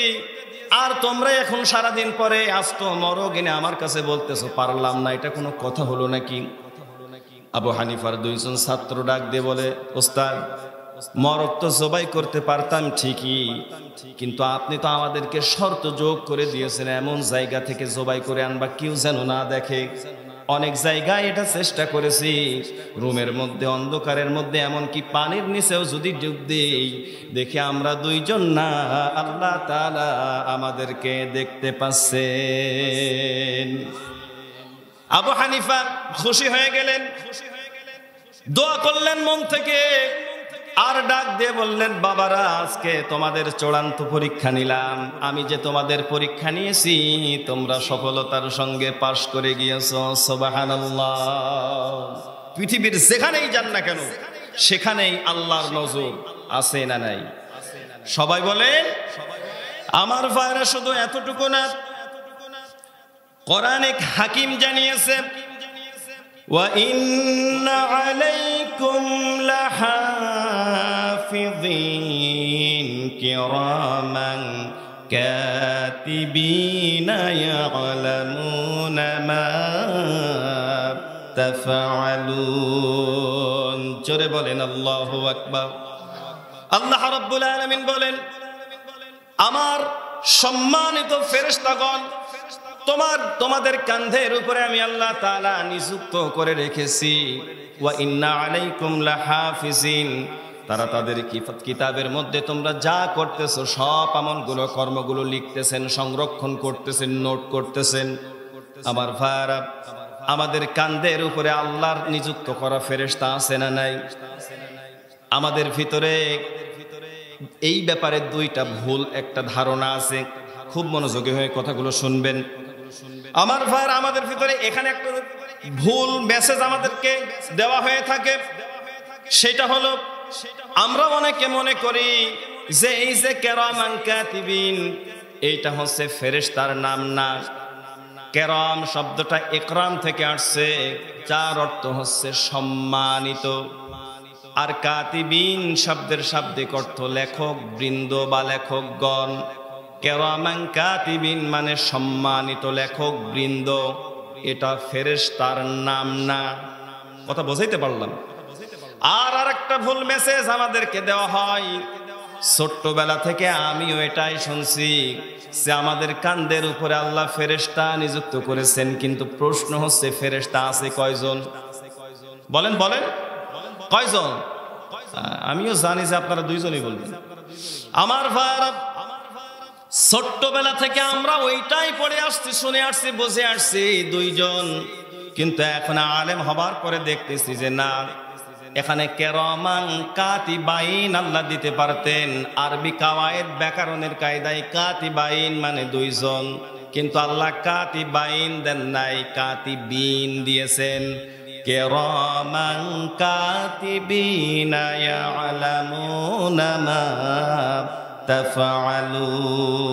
আর তোমরা এখন সারাদিন পরে আস্ত মরক এনে আমার কাছে বলতেছো পারলাম না, এটা কোনো কথা হলো নাকি? আবু হানিফার 2 জন ছাত্র ডাক দিয়ে বলে, ওস্তাদ, মরক তো জবাই করতে পারতাম ঠিকই, কিন্তু আপনি তো আমাদেরকে শর্ত যোগ করে দিয়েছেন এমন জায়গা থেকে জবাই করে আনবা কেউ যেন না দেখে। অনেক জায়গায় এটা চেষ্টা করেছি, রুমের মধ্যে অন্ধকারের মধ্যে, এমনকি পানির নিচেও যদি ডুব দেই, দেখে আমরা 2 জন না, আল্লাহ তাআলা আমাদেরকে দেখতে পাচ্ছেন। আবু হানিফা খুশি হয়ে গেলেন, দোয়া করলেন মন থেকে, আর ডাক দিয়ে বললেন, বাবারা, আজকে তোমাদের চূড়ান্ত পরীক্ষা নিলাম। আমি যে তোমাদের পরীক্ষা নিয়েছি, তোমরা সফলতার সঙ্গে পাশ করে গিয়েছো। সুবহানাল্লাহ। পৃথিবীর যেখানেই যান না কেন, সেখানেই আল্লাহর নজর আছে না নাই? সবাই বলেন। আমার ভাইরা, শুধু এতটুকু না, কোরআন এক হাকিম জানিয়েছে ওয়া ইন্না আলাইকুম লাহাফিযিন কিরামান কাতিবিনা ইয়ালামুনা মা তাফআলুন। জোরে বলেন আল্লাহু আকবার। আল্লাহ রাব্বুল আলামিন বলেন, আমার সম্মানিত ফেরেশতাগণ তোমাদের কাঁধের উপরে আমি আল্লাহ তাআলা নিযুক্ত করে রেখেছি। ওয়া ইন্না আলাইকুম লাহাফিজিন, তারা তাদের কিতাবের মধ্যে তোমরা যা করতেছো সব আমলগুলো কর্মগুলো লিখতেছেন, সংরক্ষণ করতেছেন, নোট করতেছেন। আমার ভাইরা, আমাদের কাঁধের উপরে আল্লাহর নিযুক্ত করা ফেরেশতা আছে না নাই? আমাদের ভিতরে এই ব্যাপারে দুইটা ভুল একটা ধারণা আছে। খুব মনোযোগী হয়ে কথাগুলো শুনবেন আমার ভাইরা। আমাদের ভিতরে এখানে একটা ভুল মেসেজ আমাদেরকে দেওয়া হয়ে থাকে, সেটা হলো আমরা অনেকে মনে করি যে এই যে কিরামান কাতিবিন, এইটা হচ্ছে ফেরেশতার নাম না। কেরাম শব্দটা ইকরাম থেকে আসছে, যার অর্থ হচ্ছে সম্মানিত। আর কাতিবিন শব্দের শাব্দিক অর্থ লেখক বৃন্দ বা লেখকগণ। কিরামান কাতিবিন মানে সম্মানিত লেখক বৃন্দ, এটা ফেরেশতার নাম না। কথা বোঝাইতে পারলাম? আর আরেকটা ভুল মেসেজ আমাদেরকে দেওয়া হয়, ছোট্টবেলা থেকে আমিও এটাই শুনছি যে আমাদের কাঁধের উপরে আল্লাহ ফেরেশতা নিযুক্ত করেছেন, কিন্তু প্রশ্ন হচ্ছে ফেরেশতা আছে কয়জন? বলেন বলেন কয়জন? আমিও জানি যে আপনারা দুইজনই বলবেন। আমার ভাইরা, ছোট্টবেলা থেকে আমরা ওইটাই পড়ে আসছি, শুনে আসছি, বুঝে আসছি দুইজন, কিন্তু এখন আলেম হবার পরে দেখতেছি যে না, এখানে কিরামান কাতিবাইন আল্লাহ দিতে পারতেন। আরবি কাওয়ায়েদ ব্যাকরণের কায়দায় কাতিবাইন মানে দুইজন, কিন্তু আল্লাহ কাতিবাইন দেন নাই, কাতিবিন দিয়েছেন। কিরামান কাতিবিনা ইয়ালামুনা মা তাফআলুন।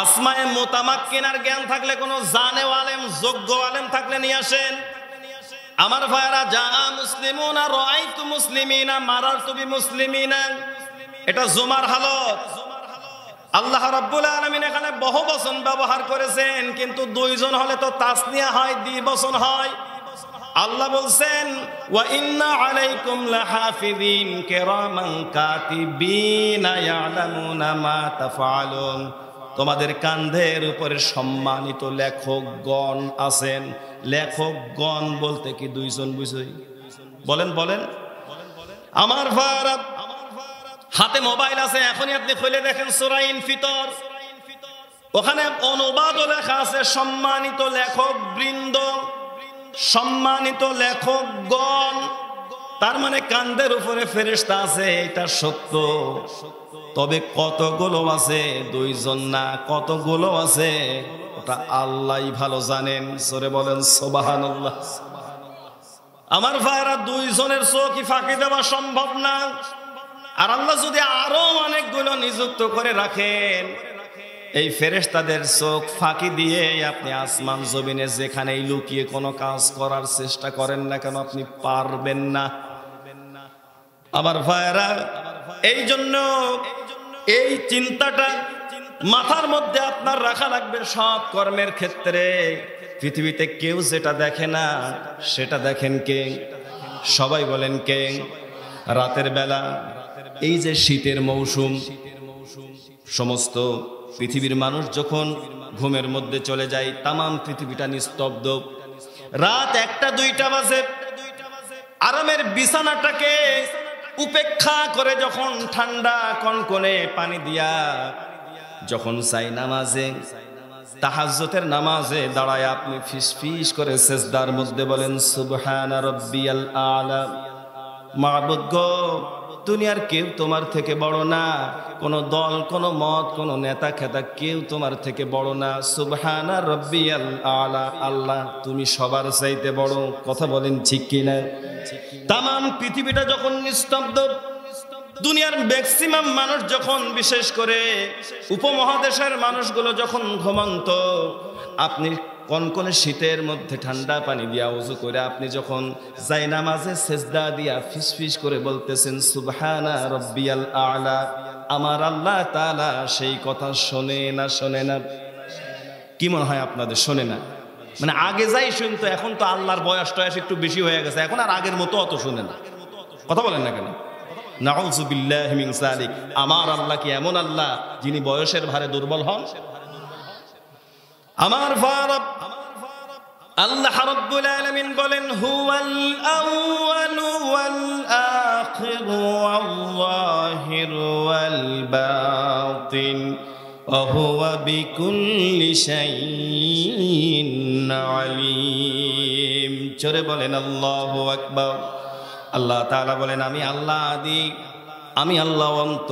আসমায়ে মুতামাক্কিনার জ্ঞান থাকলে, কোনো জানে আলেম, যোগ্য আলেম থাকলে নিয়ে আসেন। আমার ভাইরা, যা মুসলিমুনা রাআইতু মুসলিমিনা মারারতু বিমুসলিমিনা, এটা জুমার হালত। আল্লাহ রাব্বুল আলামিন এখানে বহুবচন ব্যবহার করেছেন, কিন্তু দুইজন হলে তো তাসনিয়া হয়, দ্বিবচন হয়। আল্লাহ বলছেন ওয়া ইন্না আলাইকুম লাহাফিযিন কিরামান কাতিবিনা ইয়ালামুনা মা তাফআলুন, তোমাদের কাঁধের উপরে সম্মানিত লেখকগণ আছেন। লেখকগণ বলতে কি দুইজন বুঝই? বলেন বলেন। আমার ভাইরা, হাতে মোবাইল আছে, এখনই আপনি খুলে দেখেন সূরা ইনফিতর, ওখানে অনুবাদও লেখা আছে সম্মানিত লেখক বৃন্দ, সম্মানিত লেখকগণ। তার মানে কাঁধের উপরে ফেরেশতা আছে, এটা সত্য। তবে কতগুলো আছে? দুইজন না, কতগুলো আছে ওটা আল্লাহই ভালো জানেন। জোরে বলেন সুবহানাল্লাহ। আমার ভাইরা, দুইজনের চোখই ফাঁকি দেওয়া সম্ভব না। আর আল্লাহ যদি আরো অনেকগুলো নিযুক্ত করে রাখেন, এই ফেরেশতাদের চোখ ফাঁকি দিয়ে আপনি আসমান জমিনে যেখানেই লুকিয়ে কোনো কাজ করার চেষ্টা করেন না কেন, আপনি পারবেন না। আমার ভাইরা, এই জন্য এই চিন্তাটা মাথার মধ্যে আপনার রাখা লাগবে সব কর্মের ক্ষেত্রে। পৃথিবীতে কেউ যেটা দেখে না সেটা দেখেন কে? সবাই বলেন কে? রাতের বেলা, এই যে শীতের মৌসুম, সমস্ত পৃথিবীর মানুষ যখন ঘুমের মধ্যে চলে যায়, তামাম পৃথিবীটা নিস্তব্ধ। রাত 1টা 2টা বাজে, আরামের বিছানাটাকে উপেক্ষা করে যখন ঠান্ডা কনকনে পানি দিয়া যখন চাই নামাজে, তাহাজ্জুদের নামাজে দাঁড়ায় আপনি ফিসফিস করে সিজদার মধ্যে বলেন সুবহানা রাব্বিয়াল আলা। মাবুদ গো, দুনিয়ার কেউ তোমার থেকে বড় না, কোন দল, কোন মত, কোন নেতা খেতা কেউ তোমার থেকে বড় না। সুবহানা রাব্বিয়াল আলা, আল্লাহ তুমি সবার চাইতে বড়। কথা বলেন ঠিক কিনা? তামাম পৃথিবীটা যখন নিস্তব্ধ, দুনিয়ার ম্যাক্সিমাম মানুষ যখন, বিশেষ করে উপমহাদেশের মানুষগুলো যখন ঘুমন্ত, আপনি কনকনে শীতের মধ্যে ঠান্ডা পানি দিয়া ওযু করে আপনি যখন জায়নামাজে সেজদা দিয়া ফিসফিস করে বলতেছেন সুবহানা রাব্বিয়াল আ'লা, আমার আল্লাহ তাআলা সেই কথা শোনে না? শোনে না? কি মনে হয় আপনাদের শোনে না? মানে আগে যাই শুনতো, এখন তো আল্লাহর বয়স টয়স একটু বেশি হয়ে গেছে, এখন আর আগের মতো অত শোনে না। কথা বলেন না কেন? নাউযু বিল্লাহি মিন যালিক। আমার আল্লাহ কি এমন আল্লাহ যিনি বয়সের ভারে দুর্বল হন? আমার রব আল্লাহ রাব্বুল আলামিন বলেন, হুয়াল আউয়ালু ওয়াল আখিরু ওয়াল যাহিরু ওয়াল বাতিন ওয়া হুয়া বিকুল্লি শাইইন আলীম। জোরে বলেন আল্লাহু আকবার। আল্লাহ তাআলা বলেন, আমি আল্লাহ আদি, আমি আল্লাহ অন্ত,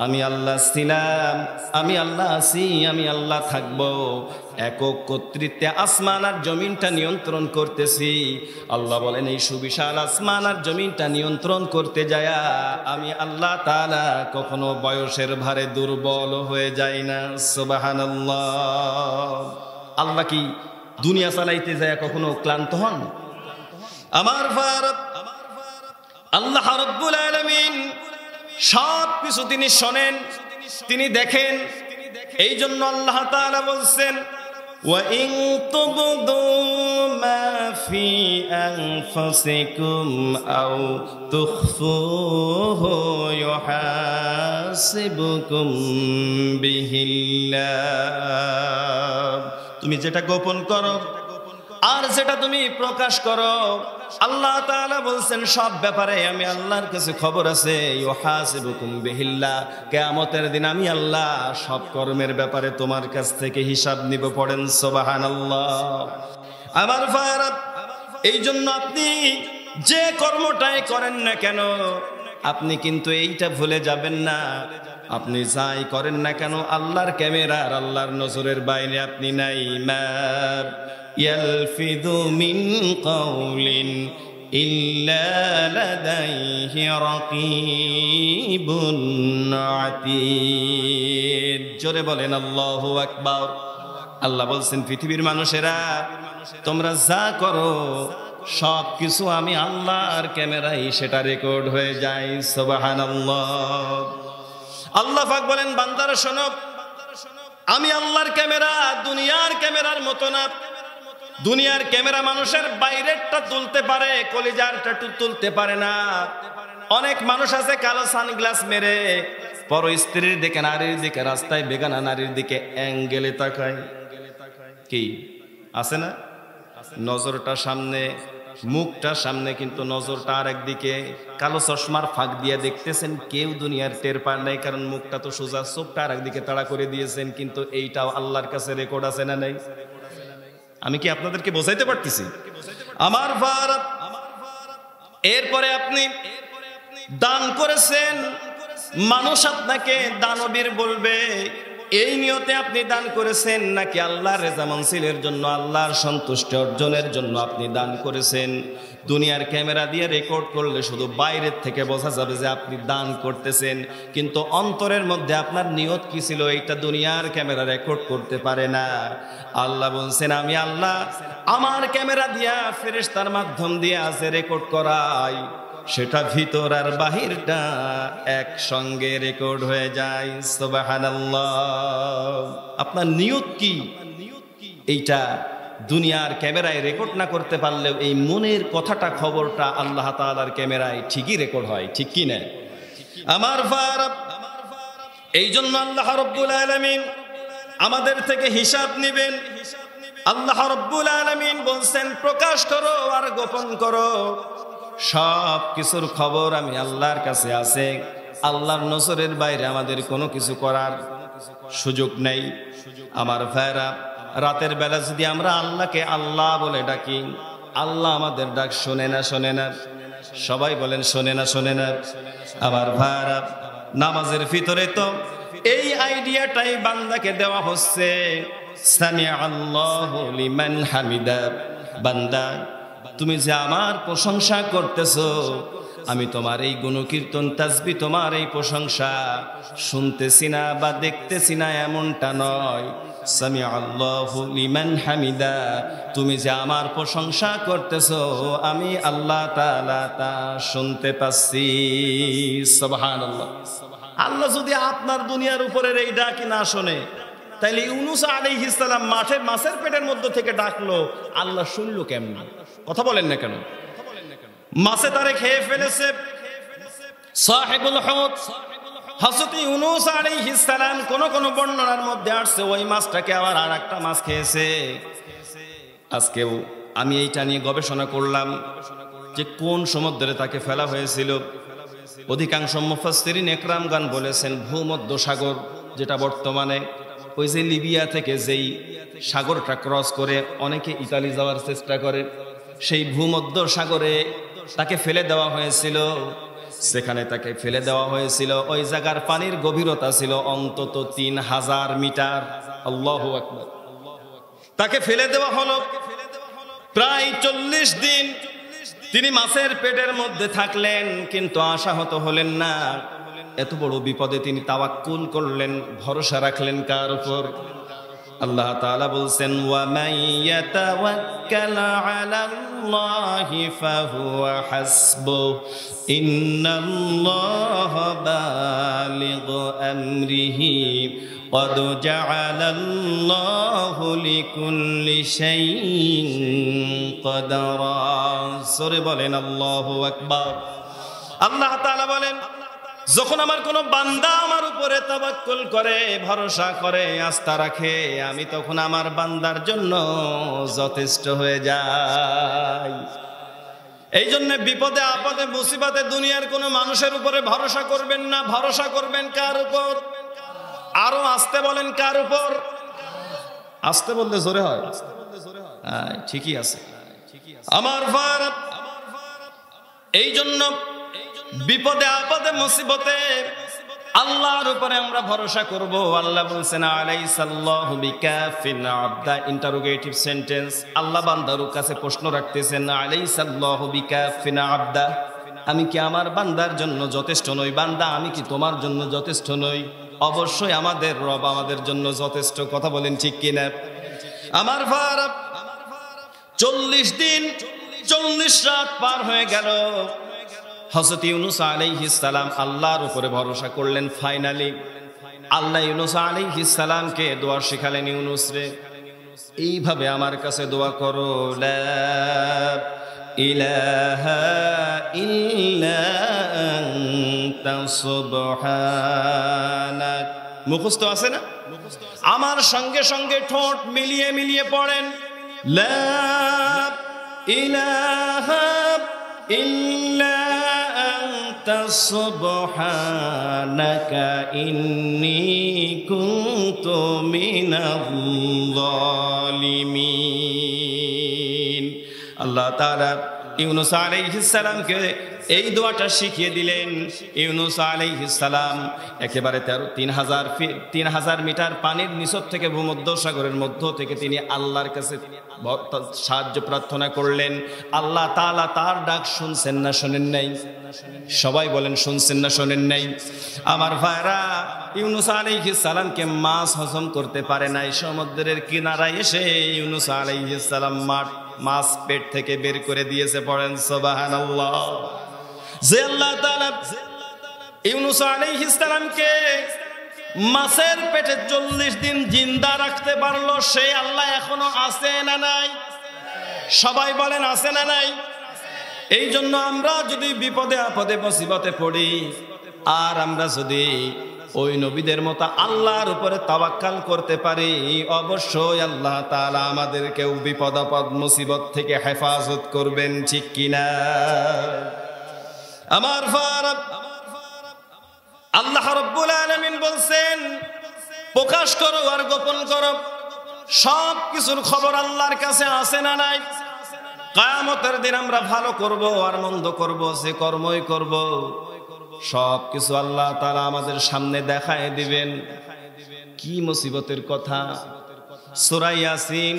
আমি আল্লাহ ছিলাম, আমি আল্লাহ আছি, আমি আল্লাহ থাকবো। একক কর্তৃত্বে আসমান আর জমিনটা নিয়ন্ত্রণ করতেছি। আল্লাহ বলেন, এই সুবিশাল আসমান আর জমিনটা নিয়ন্ত্রণ করতে যায় আমি আল্লাহ তাআলা কখনো বয়সের ভারে দুর্বল হয়ে যায় না। সুবহানাল্লাহ। আল্লাহ কি দুনিয়া চালাইতে যায় কখনো ক্লান্ত হন? আমার ভারত আল্লাহ রাব্বুল আলামিন সব কিছু তিনি শোনেন, তিনি দেখেন। এই জন্য আল্লাহ তাআলা বলছেন, ওয়া ইন তুবদু মা ফি আনফুসিকুম আও তুখফুহু ইউহাসিবুকুম বিহিল্লাহ। তুমি যেটা গোপন করো আর যেটা তুমি প্রকাশ করো, আল্লাহ তাআলা বলছেন সব ব্যাপারে আমি আল্লাহর কাছে খবর আছে। ইউহাসিবুকুম বিহিল্লাহ, কিয়ামতের দিন আমি আল্লাহ সব কর্মের ব্যাপারে তোমার কাছ থেকে হিসাব নিব। পড়েন সুবহানাল্লাহ। আমার ভাইরা, এই জন্য আপনি যে কর্মটাই করেন না কেন, আপনি কিন্তু এইটা ভুলে যাবেন না, আপনি যাই করেন না কেন আল্লাহর ক্যামেরার, আল্লাহর নজরের বাইরে আপনি নাই। মা ইয়ালফিযু মিন কাওলিন ইল্লা লাদাইহি রাকীবুন আতীদ। জোরে বলেন আল্লাহু আকবার। আল্লাহ বলছেন, পৃথিবীর মানুষেরা তোমরা যা করো সব কিছু আমি আল্লাহর ক্যামেরায় সেটা রেকর্ড হয়ে যায়। সুবহানাল্লাহ। আল্লাহ পাক বলেন, বান্দারা শোনো, আমি আল্লাহর ক্যামেরা দুনিয়ার ক্যামেরার মতো না। দুনিয়ার ক্যামেরা মানুষের বাইরেরটা তুলতে পারে, কলিজারটা তুলতে পারে না। অনেক মানুষ আছে কালো সানগ্লাস মেরে পর স্ত্রীর দিকে, নারীর দিকে, রাস্তায় বেগানা নারীর দিকে অ্যাঙ্গেলে তাকায়। কি আছে না? নজরটা সামনে, মুখটা সামনে, কিন্তু নজরটা আর একদিকে। কালো চশমার ফাঁক দিয়ে দেখতেছেন, কেউ দুনিয়ার টের পায় নাই, কারণ মুখটা তো সোজা, চোখটা আর একদিকে তাড়া করে দিয়েছেন। কিন্তু এইটাও আল্লাহর কাছে রেকর্ড আছে না নাই? আমি কি আপনাদেরকে বোঝাইতে পারতেছি? আমার ভারত, এরপরে আপনি দান করেছেন, মানুষ আপনাকে দানবীর বলবে। এই নিয়তে আপনি দান করেছেন নাকি আল্লাহর রেজা মনসিলের জন্য, আল্লাহর সন্তুষ্টি অর্জনের জন্য আপনি দান করেছেন? দুনিয়ার ক্যামেরা দিয়ে রেকর্ড করলে শুধু বাইরের থেকে বোঝা যাবে যে আপনি দান করতেছেন, কিন্তু অন্তরের মধ্যে আপনার নিয়ত কি ছিল এইটা দুনিয়ার ক্যামেরা রেকর্ড করতে পারে না। আল্লাহ বলছেন, আমি আল্লাহ আমার ক্যামেরা দিয়া ফেরেশতার মাধ্যম দিয়ে আছে রেকর্ড করাই, সেটা ভিতর আর বাহিরটা একসঙ্গে রেকর্ড হয়ে যায়। সুবহানাল্লাহ। আপনার নিয়ত কি এইটা দুনিয়ার ক্যামেরায় রেকর্ড না করতে পারলেও এই মনের কথাটা, খবরটা আল্লাহ তাআলার ক্যামেরায় ঠিকই রেকর্ড হয়। ঠিক কি না? আমার ভাইরা, এই জন্য আল্লাহ রাব্বুল আলামিন আমাদের থেকে হিসাব নেবেন। আল্লাহ রাব্বুল আলামিন বলছেন, প্রকাশ করো আর গোপন করো, সব কিছুর খবর আমি আল্লাহর কাছে আছে। আল্লাহর নজরের বাইরে আমাদের কোনো কিছু করার সুযোগ নেই। আমার ভাইরা, রাতের বেলা যদি আমরা আল্লাহকে আল্লাহ বলে ডাকি, আল্লাহ আমাদের ডাক শোনে না? শোনে না? সবাই বলেন, শোনে না? শোনে না? আমার ভাইরা, নামাজের ভিতরে তো এই আইডিয়াটাই বান্দাকে দেওয়া হচ্ছে, সামিআ আল্লাহু লিমান হামিদা। বান্দা, তুমি যে আমার প্রশংসা করতেছো, আমি তোমার এই গুণকীর্তন তাসবিহ তোমার এই প্রশংসা শুনতেছি না বা দেখতেছি না এমনটা নয়। সামি আল্লাহু লিমান হামিদা, তুমি যে আমার প্রশংসা করতেছো আমি আল্লাহ তাআলা তা শুনতে পাচ্ছি। সুবহানাল্লাহ। আল্লাহ যদি আপনার দুনিয়ার উপরের এই ডাকি না শোনে, তাইলে ইউনূস আলাইহিস সালাম মাছের পেটের মধ্যে থেকে ডাকলো, আল্লাহ শুনলো কেমনে? কথা বলেন না কেন? মাছে তারে খেয়ে ফেলেছে। সাহিবুল হুত হযরত ইউনূস আলাইহিস সালাম কোন কোন বর্ণনার মধ্যে আসছে ওই মাছটাকে আবার আরেকটা মাছ খেয়েছে। আজকেও আমি এইটা নিয়ে গবেষণা করলাম যে কোন সমুদ্রে তাকে ফেলা হয়েছিল। অধিকাংশ মুফাসসিরিন একরামগণ বলেছেন ভূমধ্য সাগর, যেটা বর্তমানে ওই যে লিবিয়া থেকে যেই সাগরটা ক্রস করে অনেকে ইতালি যাওয়ার চেষ্টা করে, সেই ভূমধ্য সাগরে তাকে ফেলে দেওয়া হয়েছিল। সেখানে তাকে ফেলে দেওয়া হয়েছিল, ওই জায়গার পানির গভীরতা ছিল অন্তত 3000 মিটার। আল্লাহু আকবার। তাকে ফেলে দেওয়া হলো। প্রায় 40 দিন তিনি মাছের পেটের মধ্যে থাকলেন, কিন্তু আশাহত হলেন না। এত বড় বিপদে তিনি তাওয়াক্কুল করলেন, ভরসা রাখলেন কার উপর? আল্লাহ তাআলা বলছেন ওয়া মান ইয়াতাওয়াক্কাল আলাল্লাহি ফাহুয়া হাসবুহ ইন্নাল্লাহা বালিগু আমরিহি ক্বাদ জাআলাল্লাহু লিকুল্লি শাইইন কদরা। সূরা বলেন আল্লাহু আকবার। আল্লাহ তাআলা বলেন যখন আমার কোনো বান্দা আমার উপরে তাওয়াক্কুল করে, ভরসা করে, আস্থা রাখে, আমি তখন আমার বান্দার জন্য যথেষ্ট হয়ে যাই। এই জন্য বিপদে আপদে মুসিবতে দুনিয়ার কোনো মানুষের উপরে ভরসা করবেন না। ভরসা করবেন কার উপর? আরো আস্তে বলেন, কার উপর? আস্তে বললে জোরে হয়। ঠিকই আছে আমার ভাই। এই জন্য বিপদে আপদে মুসিবতে আল্লাহর উপরে আমরা ভরসা করব। আল্লাহ বলছেন আলাইসাল্লাহু বিকাফিন আবদা, ইন্টারোগেটিভ সেন্টেন্স। আল্লাহ বান্দার কাছে প্রশ্ন রাখতেছেন আলাইসাল্লাহু বিকাফিন আবদা, আমি কি আমার বান্দার জন্য যথেষ্ট নই? বান্দা আমি কি তোমার জন্য যথেষ্ট নই? অবশ্যই আমাদের রব আমাদের জন্য যথেষ্ট। কথা বলেন ঠিক কিনা? আমার ভাই 40 দিন 40 রাত পার হয়ে গেল। হযরত ইউনূস আলাইহিস সালাম আল্লাহর উপরে ভরসা করলেন। ফাইনালি আল্লাহ ইউনূস আলাইহিস সালামকে দোয়া শিখালেন, ইউনূস রে এইভাবে আমার কাছে দোয়া করো, লা ইলাহা ইল্লা আনতা সুবহানাক। মুখস্থ আছে না? আমার সঙ্গে সঙ্গে ঠোঁট মিলিয়ে মিলিয়ে পড়েন, লা ইলাহা ইল্লা আনতা সুবহানাকা ইন্নী কুনতু মিনাল যালিমিন। আল্লাহ তাআলা ইউনূস আলাইহিস সালামকে এই দোয়াটা শিখিয়ে দিলেন। ইউনূস আলাইহিস সালাম একেবারে 3000 মিটার পানির নিচত থেকে ভূমধ্য সাগরের মধ্য থেকে তিনি আল্লাহর কাছে সাহায্য প্রার্থনা করলেন। আল্লাহ তাআলা তার ডাক শুনছেন না শোনেন নাই? সবাই বলেন শুনছেন না শোনেন নাই? আমার ভাইরা ইউনূস আলাইহিস সালামকে মাছ হজম করতে পারে নাই। সমুদ্রের কিনারায় এসে ইউনূস আলাইহিস সালাম মাছ পেট থেকে বের করে দিয়েছে। পড়েন সুবহানাল্লাহ। যে আল্লাহ তাআলা ইউনূস আলাইহিস সালামকে মাছের পেটে 40 দিন জিন্দা রাখতে পারলো, সেই আল্লাহ এখনো আছে না নাই? সবাই বলেন আছে না নাই? এই জন্য আমরা যদি বিপদে আপদে মুসিবতে পড়ি, আর আমরা যদি ওই নবীদের মতো আল্লাহর উপরে তাওয়াক্কাল করতে পারি, অবশ্যই আল্লাহ তাআলা আমাদেরকেও বিপদ আপদ মুসিবত থেকে হেফাজত করবেন। ঠিক কিনা? আমার ফারাব আল্লাহ রাব্বুল আলামিন বলছেন প্রকাশ করো আর গোপন করো, সব কিছুর খবর আল্লাহর কাছে আছে না নাই? কিয়ামতের দিন আমরা ভালো করব আর মন্দ করব, যে কর্মই করব, সব কিছু আল্লাহ তাআলা আমাদের সামনে দেখায় দিবেন। কি মুসিবতের কথা! সূরা ইয়াসিন,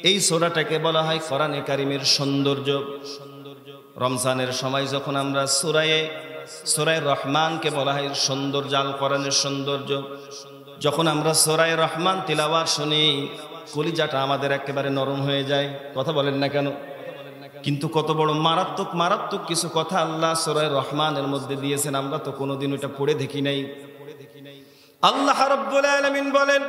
এই সূরাটাকে বলা হয় কোরআনে কারীমের সৌন্দর্য। রমজানের সময় যখন আমরা সূরা রহমানকে বলা হয় সৌন্দর্য, আল কোরআনের সৌন্দর্য, যখন আমরা সূরা রহমান তিলাওয়াত শুনি কলিজাটা আমাদের একেবারে নরম হয়ে যায়। কথা বলেন না কেন? কিন্তু কত বড় মারাত্মক মারাত্মক কিছু কথা আল্লাহ সূরা রহমানের মধ্যে দিয়েছেন, আমরা তো কোনোদিন ওটা পড়ে দেখি নাই। আল্লাহ রাব্বুল আলামিন বলেন,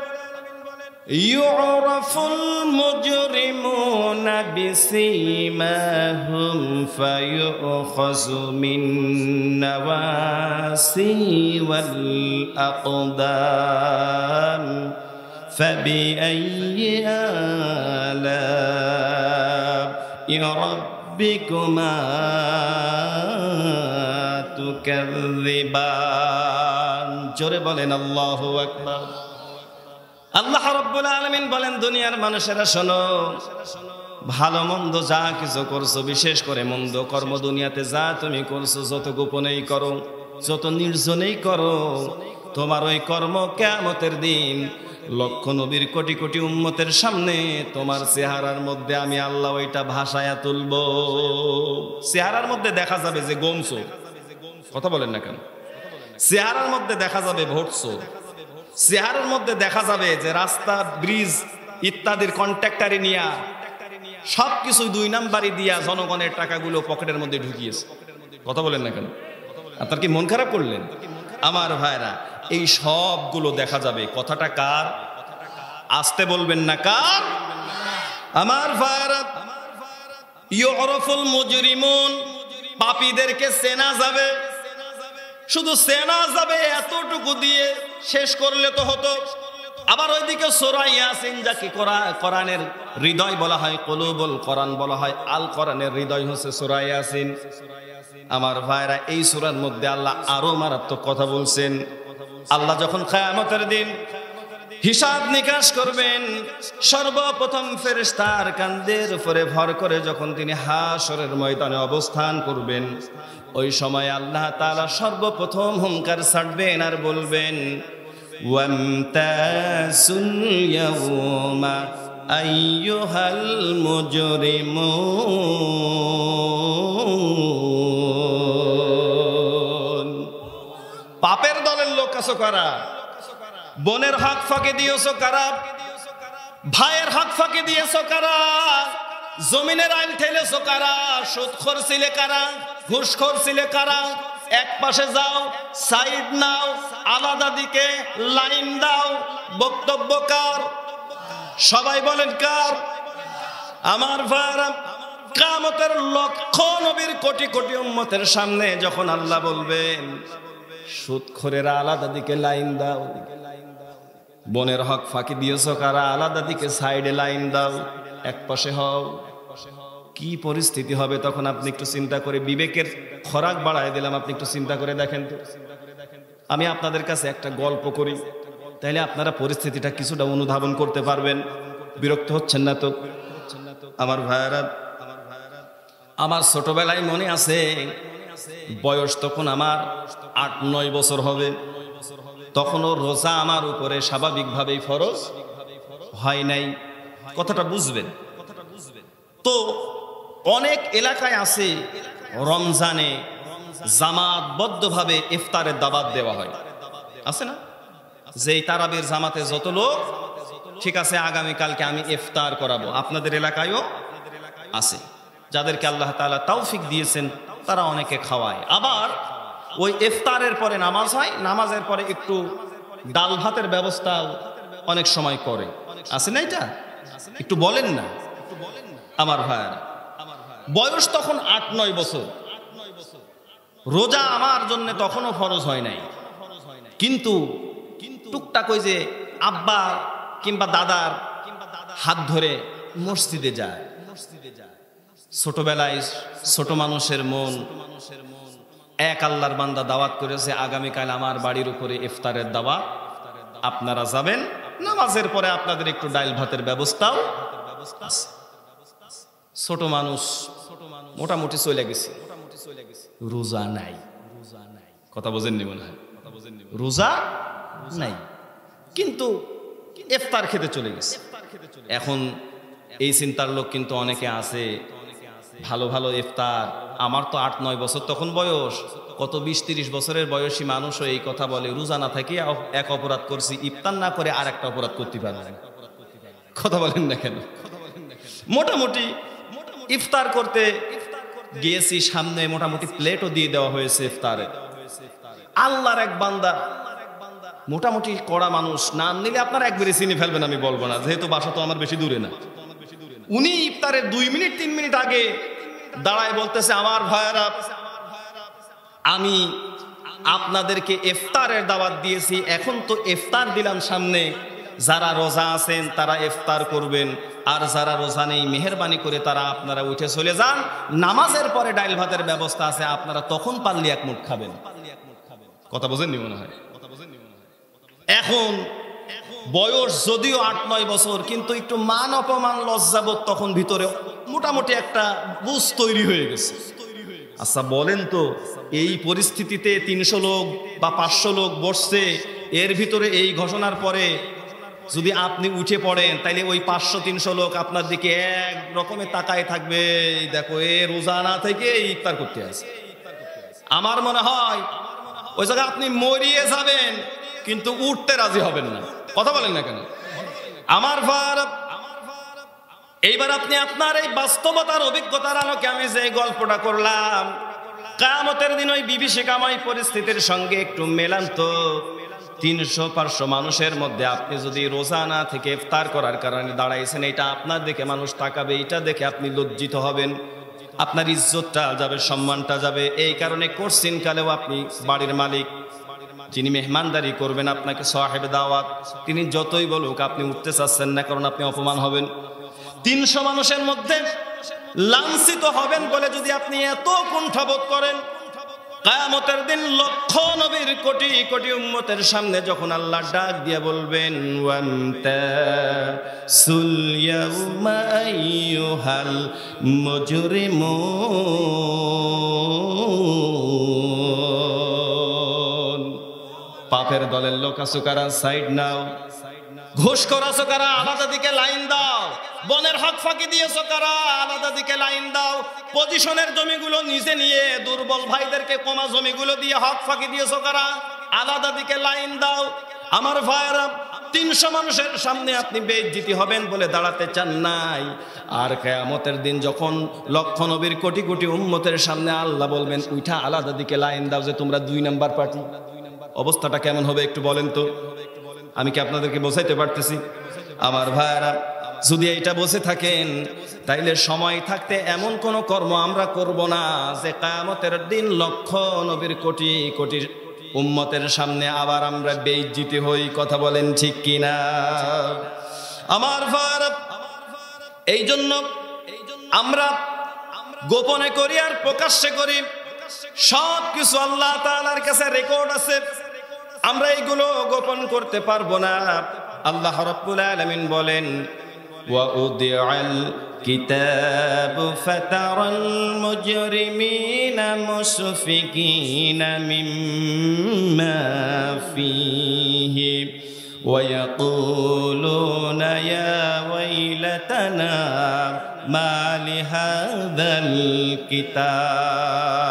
ইউরাফুল মুজরিমুনা বিসীমাহুম ফায়ুখাযু মিন নাওয়াসি ওয়াল আকদাম ফাবিআইয়ি আলা'i রাব্বিকুমা তুকাযযিবান। জোরে বলেন আল্লাহু আকবার। আল্লাহ রাব্বুল আলামিন বলেন, দুনিয়ার মানুষেরা শোনো, ভালো মন্দ যা কিছু করছো, বিশেষ করে মন্দ কর্ম দুনিয়াতে যা তুমি করছো, যত গোপনেই করো, যত নির্জনেই করো, তোমার ওই কর্ম কিয়ামতের দিন লক্ষ নবীর কোটি কোটি উম্মতের সামনে তোমার চেহারার মধ্যে আমি আল্লাহ ওইটা ভাসায়া তুলবো। চেহারার মধ্যে দেখা যাবে যে গমছো। কথা বলেন না কেন? চেহারার মধ্যে দেখা যাবে ভোটছো, চেহারার মধ্যে দেখা যাবে যে রাস্তা, ব্রিজ ইত্যাদির কন্ট্রাক্টরি নিয়া সবকিছু 2 নাম্বারই দিয়া জনগণের টাকাগুলো পকেটের মধ্যে ঢুকিয়েছে। কথা বলেন না কেন? আপনার কি মন খারাপ করলেন? আমার ভাইরা, এই সবগুলো দেখা যাবে। কথাটা কার? আসতে বলবেন না, কার? আমার ভাইরা, ইউরাফুল মুজরিমুন, পাপীদেরকে চেনা যাবে। শুধু চেনা যাবে এতটুকু দিয়ে শেষ করলে তো হতো। আবার ওইদিকে সূরা ইয়াসিন, যাকে কোরআনের হৃদয় বলা হয়, কুলুবুল কোরআন বলা হয়, আল কোরআনের হৃদয় হচ্ছে সূরা ইয়াসিন। আমার ভাইরা, এই সূরার মধ্যে আল্লাহ আরো মারাত্মক কথা বলছেন। আল্লাহ যখন কিয়ামতের দিন হিসাব নিকাশ করবেন, সর্বপ্রথম ফেরেশতার কাঁধের উপরে ভর করে যখন তিনি হাশরের ময়দানে অবস্থান করবেন, ওই সময় আল্লাহ তাআলা সর্বপ্রথম হুঙ্কার ছাড়বেন আর বলবেন, ওয়ামতাসুল ইয়াওমা আইয়ুহাল মুজরিমুন। পাপের দলের লোক আছো কারা? বোনের হক ফাঁকি দিয়েছো কারা? ভাইয়ের হক ফাঁকি দিয়েছো কারা? জমিনের আইন ঠেলেছো কারা? সুদখোর ছিলে কারা? ঘুষখোর ছিলে কারা? এক পাশে যাও, সাইড নাও, আলাদা দিকে লাইন দাও। বক্তব্য কার? সবাই বলেন কার? আমার ভাইরা, কিয়ামতের লক্ষ নবীর কোটি কোটি উম্মতের সামনে যখন আল্লাহ বলবেন, সুদখোরেরা আলাদা দিকে লাইন দাও, বোনের হক ফাঁকি দিয়েছো কারা? আলাদা দিকে সাইডে লাইন দাও, এক পাশে হও। কি পরিস্থিতি হবে তখন আপনি একটু চিন্তা করে, বিবেকের খোরাক বাড়ায় দিলাম, আপনি একটু চিন্তা করে দেখেন তো। আমি আপনাদের কাছে একটা গল্প করি, তাইলে আপনারা পরিস্থিতিটা কিছুটা অনুধাবন করতে পারবেন। বিরক্ত হচ্ছেন না তো? আমার ভাইয়ারা, আমার ছোটবেলায় মনে আছে, বয়স তখন আমার 8-9 বছর হবে। তখনও রোজা আমার উপরে স্বাভাবিকভাবেই ফরজ হয় নাই। কথাটা বুঝবেন তো। অনেক এলাকায় আছে রমজানে জামাতবদ্ধভাবে ইফতারের দাওয়াত দেওয়া হয়, আছে না? যে তারাবির জামাতে যত লোক, ঠিক আছে, আগামীকালকে আমি ইফতার করাবো। আপনাদের এলাকায়ও আছে যাদেরকে আল্লাহ তাআলা তৌফিক দিয়েছেন, তারা অনেকে খাওয়ায়। আবার ওই ইফতারের পরে নামাজ হয়, নামাজের পরে একটু ডাল ভাতের ব্যবস্থা অনেক সময় করে, আছে না? এটা একটু বলেন না আমার ভাইয়ারা। বয়স তখন 8-9 বছর। রোজা আমার জন্য তখনও ফরজ হয় নাই, কিন্তু টুকটাক ওই যে আব্বা কিংবা দাদার হাত ধরে মসজিদে যায়। ছোটবেলায় ছোট মানুষের মন, এক আল্লাহর বান্দা দাওয়াত করেছে, আগামীকাল আমার বাড়ির উপরে ইফতারের দাওয়াত, আপনারা যাবেন, নামাজের পরে আপনাদের একটু ডাল ভাতের ব্যবস্থাও আছে। ছোট মানুষ মোটামুটি চলে গেছে, রোজা নাই। কথা বোঝেননি মনে হয়? রোজা নাই, কিন্তু ইফতার খেতে চলে গেছে। এখন এই চিন্তার লোক কিন্তু অনেকে আছে ভালো ভালো ইফতার। আমার তো 8-9 বছর তখন বয়স, কত 20-30 বছরের বয়সী মানুষও এই কথা বলে, রোজা না থেকে এক অপরাধ করছি, ইফতার না করে আর একটা অপরাধ করতে পারবে না। কথা বলেন না কেন? মোটামুটি ইফতার করতে গিয়েছি, সামনে মোটামুটি প্লেটও দিয়ে দেওয়া হয়েছে ইফতারে। আল্লাহর এক বান্দা, মোটামুটি কড়া মানুষ, নাম নিলে আপনারা একবারে চিনে ফেলবেন, আমি বলবো না যেহেতু বাসা তো আমার বেশি দূরে না। উনি ইফতারের 2 মিনিট 3 মিনিট আগে দাঁড়ায় বলতেছে, আমার ভাইয়েরা, আমি আপনাদেরকে ইফতারের দাওয়াত দিয়েছি, এখন তো ইফতার দিলাম সামনে, যারা রোজা আছেন তারা ইফতার করবেন, আর যারা রোজা নেই মেহেরবানি করে তারা আপনারা উঠে চলে যান, নামাজের পরে ডাইল ভাতের ব্যবস্থা আছে, আপনারা তখন পারলে এক মুঠ খাবেন। কথা বোঝেননি মনে হয়? এখন বয়স যদিও 8-9 বছর, কিন্তু একটু মান অপমান লজ্জাবোধ তখন ভিতরে মোটামুটি একটা বুঝ তৈরি হয়ে গেছে। আচ্ছা বলেন তো, এই পরিস্থিতিতে 300 লোক বা 500 লোক বসছে, এর ভিতরে এই ঘোষণার পরে যদি আপনি উঠে পড়েন, তাইলে ওই 500-300 লোক আপনার দিকে এক রকমের তাকায় থাকবে, দেখো এ রোজা না থেকে ইফতার করতে আসে। আমার মনে হয় ওই জায়গায় আপনি মরিয়ে যাবেন, কিন্তু উঠতে রাজি হবেন না। কথা বলেন না কেন? আমার ভাই, এইবার আপনি আপনার এই বাস্তবতার অভিজ্ঞতার আলোকে আমি যে গল্পটা করলাম, কিয়ামতের দিন ওই বিভীষিকাময় পরিস্থিতির সঙ্গে একটু মেলান তো। 300-500 মানুষের মধ্যে আপনি যদি রোজা না থেকে ইফতার করার কারণে দাঁড়াইছেন, এটা আপনার দিকে মানুষ তাকাবে, এটা দেখে আপনি লজ্জিত হবেন, আপনার ইজ্জতটা যাবে, সম্মানটা যাবে। এই কারণে কোশ্চিন কালেও আপনি বাড়ির মালিক, যিনি মেহমানদারি করবেন আপনাকে, সাহেব দাওয়াত, তিনি যতই বলুক আপনি উঠতে চাচ্ছেন না, কারণ আপনি অপমান হবেন। 300 মানুষের মধ্যে লাঞ্ছিত হবেন বলে যদি আপনি এত কুণ্ঠাবোধ করেন, কিয়ামতের দিন লক্ষ নবীর কোটি কোটি উম্মতের সামনে যখন আল্লাহ ডাক দিয়ে বলবেন, ওয়ান্তাসুল ইয়াউমা আইয়ুহাল মুজরিমুন, পাপের দলের লোক আছো কারা, সাইড নাও। ঘুষখোর আছো কারা, আলাদা দিকে লাইন দাও। বনের হক ফাঁকি দিয়েছো কারা, আলাদা দিকে লাইন দাও। পজিশনের জমিগুলো নিজে নিয়ে দুর্বল ভাইদেরকে কমা জমিগুলো দিয়ে হক ফাঁকি দিয়েছো কারা, আলাদা দিকে লাইন দাও। আমার ভাইয়েরা, 300 মানুষের সামনে আপনি বেইজ্জতি হবেন বলে দাঁড়াতে চান নাই। আর কিয়ামতের দিন যখন লক্ষ নবীর কোটি কোটি উম্মতের সামনে আল্লাহ বলবেন, উঠা আলাদা দিকে লাইন দাও, যে তোমরা 2 নাম্বার পার্টি, অবস্থাটা কেমন হবে একটু বলেন তো? আমি কি আপনাদেরকে বোঝাইতে পারতেছি? আমার ভাইয়েরা, যদি এইটা বসে থাকেন, তাইলে সময় থাকতে এমন কোন কর্ম আমরা করব না যে কিয়ামতের দিন লক্ষ নবীর কোটি কোটি উম্মতের সামনে আবার আমরা বেইজ্জতি হই। কথা বলেন ঠিক কিনা? আমার ভাইয়েরা, এই জন্য আমরা গোপনে করি আর প্রকাশ্যে করি, সব কিছু আল্লাহ তাআলার কাছে রেকর্ড আছে, আমরা এইগুলো গোপন করতে পারবো না। আল্লাহ রাব্বুল আলামিন বলেন, ওয়াউদিআল কিতাবু ফাতারাল মুজরিমিনা মুশফিকিনা মিম্মা ফীহি ওয়ায়াকুলুনা ইয়া ওয়াইলাতানা মা লিহাযাল কিতাব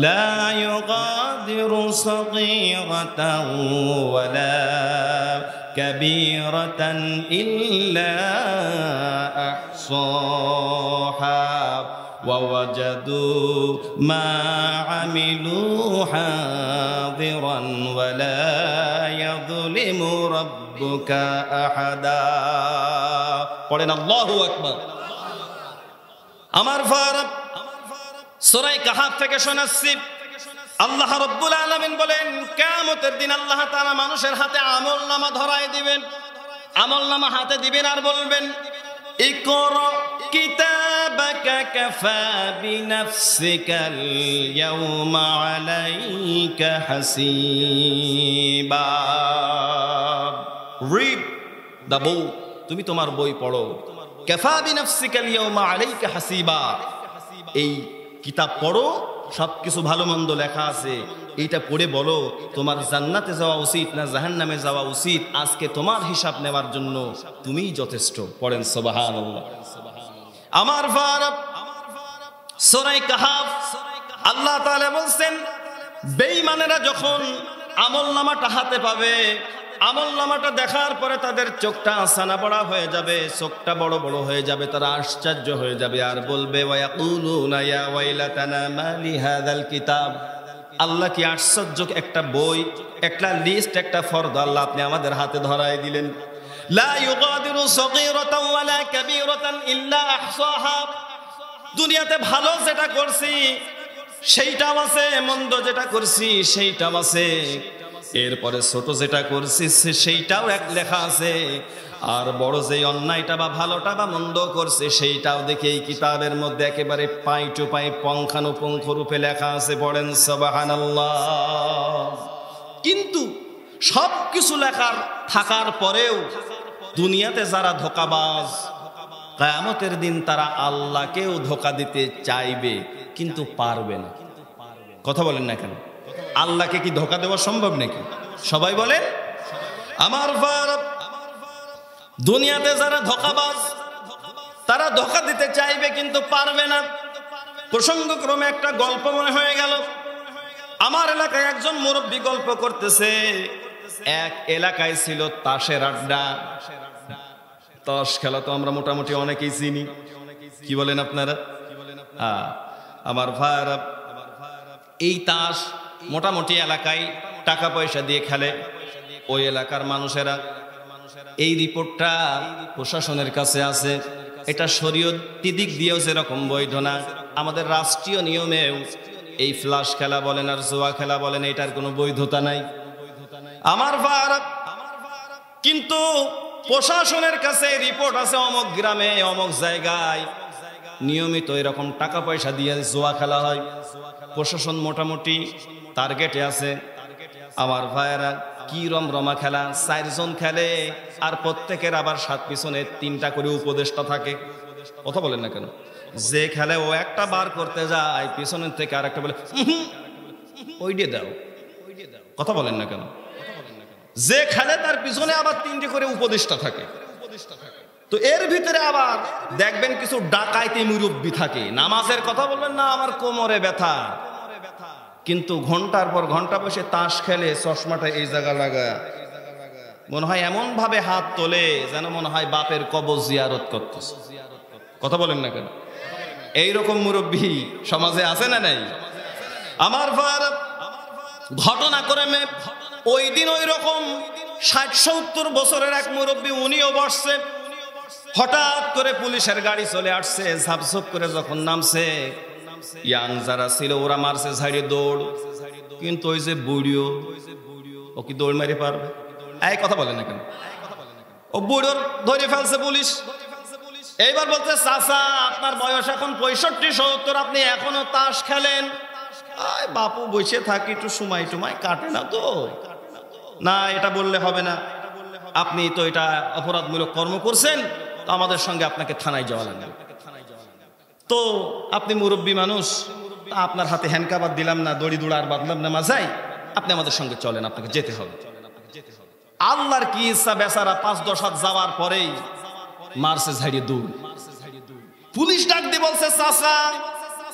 লা ইউগাদিরু সাগীরাতান ওয়ালা কাবীরাতান ইল্লা আহসাহা ওয়া ওয়াজাদু মা আমিলু হাদিরান ওয়ালা ইয়াযলিমু রাব্বুকা আহাদা। পড়েন আল্লাহু আকবার। আমার ভাইরা, সূরা কাহাফ থেকে শোনাচ্ছি, আল্লাহ রাব্বুল আলামিন বলেন, কিয়ামতের দিন আল্লাহ তাআলা মানুষের হাতে আমলনামা ধরায় দিবেন, আমলনামা হাতে দিবেন আর বলবেন, ইকরা কিতাবাকা কাফা বিনাফসিকাল ইয়াউমা আলাইকা হাসিবা। রিড দ্য বুক, তুমি তোমার বই পড়ো। কাফা বিনাফসিকাল ইয়াউমা আলাইকা হাসিবা, এই কিতাব পড়ো, সবকিছু ভালো মন্দ লেখা আছে, এইটা পড়ে বলো তোমার জান্নাতে যাওয়া উচিত না জাহান্নামে যাওয়া উচিত। আজকে তোমার হিসাব নেওয়ার জন্য তুমিই যথেষ্ট। পড়েন সুবহানাল্লাহ। আমার ভাইরা, সূরা কাহাফ আল্লাহ তাআলা বলছেন বেঈমানেরা যখন আমলনামাটা হাতে পাবে, আমলনামাটা দেখার পরে তাদের চোখটা ছানাবড়া হয়ে যাবে, চোখটা বড় বড় হয়ে যাবে, তারা আশ্চর্য হয়ে যাবে আর বলবে ওয়ায়াকুলুনা ইয়া ওয়াইলাতানা মা লিহাযাল কিতাব, আল্লাহ কি আশ্চর্য একটা বই, একটা লিস্ট, একটা ফরদ আল্লাহ আপনি আমাদের হাতে ধরায় দিলেন। লা ইউগাদিরু সগীরাতান ওয়ালা কাবীরাতান ইল্লা আহসাহা, দুনিয়াতে ভালো যেটা করছি সেইটাও আছে, মন্দ যেটা করছি সেইটাও আছে, এরপরে ছোট যেটা করছি সেইটাও এক লেখা আছে, আর বড় যে অন্যায়টা বা ভালোটা বা মন্দ করছে সেইটাও দেখে এই কিতাবের মধ্যে একেবারে পাই টু পাই পঙ্খানুপুঙ্খ রূপে লেখা আছে। পড়েন সুবহানাল্লাহ। কিন্তু সব কিছু লেখার থাকার পরেও দুনিয়াতে যারা ধোঁকাবাজ, কিয়ামতের দিন তারা আল্লাহকেও ধোঁকা দিতে চাইবে কিন্তু পারবে না। কথা বলেন না কেন? আল্লাহকে কি ধোঁকা দেওয়া সম্ভব নাকি? সবাই বলেন আমার ভাইরা, দুনিয়াতে যারা ধোঁকাবাজ তারা ধোঁকা দিতে চাইবে কিন্তু পারবে না। প্রসঙ্গক্রমে একটা গল্প মনে হয়ে গেল। আমার এলাকায় একজন মুরব্বী গল্প করতেছে, এক এলাকায় ছিল তাসের আড্ডা। তাস খেলা তো আমরা মোটামুটি অনেকেই চিনি, কি বলেন আপনারা? আমার ভাইরা, এই তাস মোটামুটি এলাকায় টাকা পয়সা দিয়ে খেলে ওই এলাকার মানুষেরা। এই রিপোর্টটা প্রশাসনের কাছে আছে, এটা শরীয়তি দিক দিয়েও যেরকম বৈধ না, আমাদের রাষ্ট্রীয় নিয়মেও এই ফ্লাশ খেলা বলেন আর জুয়া খেলা বলেন এটার কোনো বৈধতা নাই আমার ভাইরা। কিন্তু প্রশাসনের কাছে রিপোর্ট আছে অমুক গ্রামে অমুক জায়গায় নিয়মিত এরকম টাকা পয়সা দিয়ে জুয়া খেলা হয়। প্রশাসন মোটামুটি টার্গেটে আছে। আমার ভাইয়েরা, কি রমরমা খেলা, 4 জন খেলে আর প্রত্যেকের আবার 7 পিছনে 3টা করে উপদেষ্টা থাকে। কথা বলেন না কেন? যে খেলে ও একটা বার করতে যায়, পিছনের থেকে আর একটা বলে ওই দিয়ে দাও। কথা বলেন না কেন? যে খেলে তার পিছনে আবার 3টে করে উপদেষ্টা থাকে। তো এর ভিতরে আবার দেখবেন কিছু ডাকাইতে মুরব্বি থাকে, নামাজের কথা বলবেন না আমার কোমরে ব্যথা, কিন্তু ঘন্টার পর ঘন্টা বসে তাস খেলে, চশমাটা এই জায়গা লাগা, মনে হয় এমন ভাবে হাত তোলে যেন মনে হয় বাপের কবর জিয়ারত করতেছে। কথা বলেন না কেন? এইরকম মুরব্বি সমাজে আছে না নাই? আমার ঘটনা করে ওই দিন ওই রকম 60-70 বছরের এক মুরব্বি, উনিও বসছে। হঠাৎ করে পুলিশের গাড়ি চলে আসছে, ঝাপঝপ করে যখন নামছে, ইয়াং যারা ছিল ওরা মারছে ঝাড়িয়ে দৌড়, কিন্তু ওই যে বুড়িও, ও কি দৌড় মারি পারবে? এই কথা বলে না কেন? ও বুড়োর ধরে ফেলছে পুলিশ। এইবার বলছে চাচা আপনার বয়স এখন 65-70, আপনি এখনো তাস খেলেন? বাপু বসে থাকি, একটু সময় টুমায় কাটে না তো। না, এটা বললে হবে না, আপনি তো এটা অপরাধমূলক কর্ম করছেন, তো আমাদের সঙ্গে আপনাকে থানায় যাওয়া লাগবে। তো আপনি মুরব্বী মানুষ, আপনার হাতে হ্যান্ডকাভার দিলাম না, দড়ি দুড়ার বাঁধলাম না মাঝাই, আপনি আমাদের সঙ্গে চলেন, আপনাকে যেতে হবে। আল্লাহর কি ইচ্ছা, বেচারা 5-10 হাত যাওয়ার পরেই মারছে ঝাড়িয়ে দৌড়। পুলিশ ডাক দিয়ে বলছে চাচা,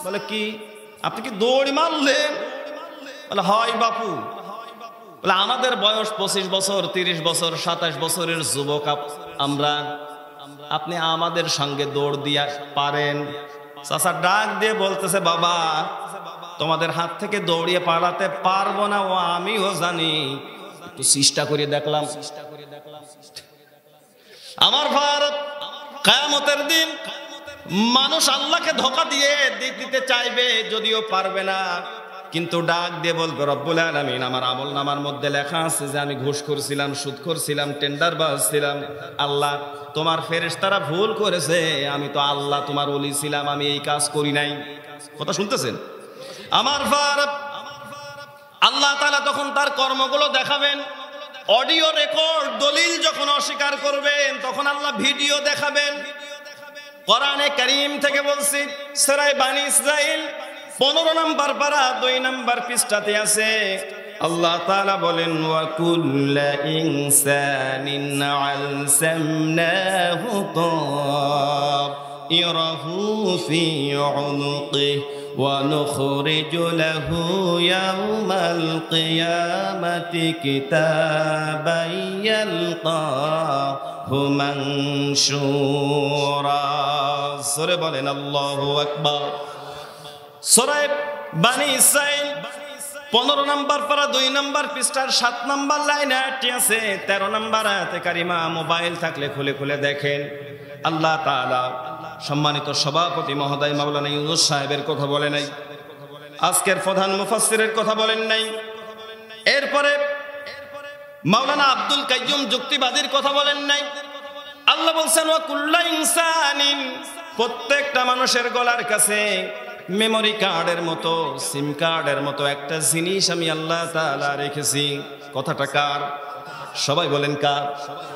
বলে কি আপনি কি দৌড়ি মারলেন? বলে হয় বাপু। বলে আমাদের বয়স 25 বছর, 30 বছর, 27 বছরের যুবক আমরা, আপনি আমাদের সঙ্গে দৌড় দিয়া পারেন? চাচা ডাক দিয়ে বলতেছে বাবা তোমাদের হাত থেকে দৌড়িয়ে পালাতে পারবো না, ও আমিও জানি, একটু চেষ্টা করে দেখলাম। আমার ভারত, কিয়ামতের দিন মানুষ আল্লাহকে ধোঁকা দিয়ে দিতে চাইবে, যদিও পারবে না, কিন্তু ডাক দিয়ে বলবে রব্বুল আলামিন আমার আমলনামার মধ্যে লেখা আছে যে আমি ঘুষ করছিলাম, সুদ করছিলাম, টেন্ডারবাজ ছিলাম, আল্লাহ তোমার ফেরেশতারা ভুল করেছে, আমি তো আল্লাহ তোমার ওলি ছিলাম, আমি এই কাজ করি নাই। কথা শুনতেছেন আমার ভারত? আল্লাহ তাআলা তখন তার কর্মগুলো দেখাবেন, অডিও রেকর্ড দলিল যখন অস্বীকার করবেন তখন আল্লাহ ভিডিও দেখাবেন। কোরআনে কারীম থেকে বলছি, সূরা বানী ইসরাঈল 15 নম্বর পারা 2 নম্বর পৃষ্ঠাতে আছে, আল্লাহ তাআলা বলেন ওয়া কুল্লা ইনসানিন আলসামনাহু طائره في عنقه ونخرج له يوم القيامة كتابا يلقاه منشورا سورة বলেন আল্লাহু আকবার সূরা বনী ইসরাঈল 15 নম্বর পারা 2 নম্বর পৃষ্ঠার 7 নম্বর লাইনে আয়াতটি আছে 13 নম্বর আয়াতে কারিমা মোবাইল থাকলে খুলে খুলে দেখেন আল্লাহ তাআলা সম্মানিত সভাপতি মহোদয় মাওলানা ইউনূস সাহেবের কথা বলে নাই আজকের প্রধান মুফাসসিরের কথা বলেন নাই এরপরে মাওলানা আব্দুল কাইয়ুম যুক্তিবাদীর কথা বলেন নাই আল্লাহ বলেন ওয়া কুল্লু ইনসানিন প্রত্যেকটা মানুষের গলার কাছে মেমরি কার্ডের মতো সিম কার্ডের মতো একটা জিনিস আমি আল্লাহ তাআলা রেখেছি কথাটা কার সবাই বলেন কার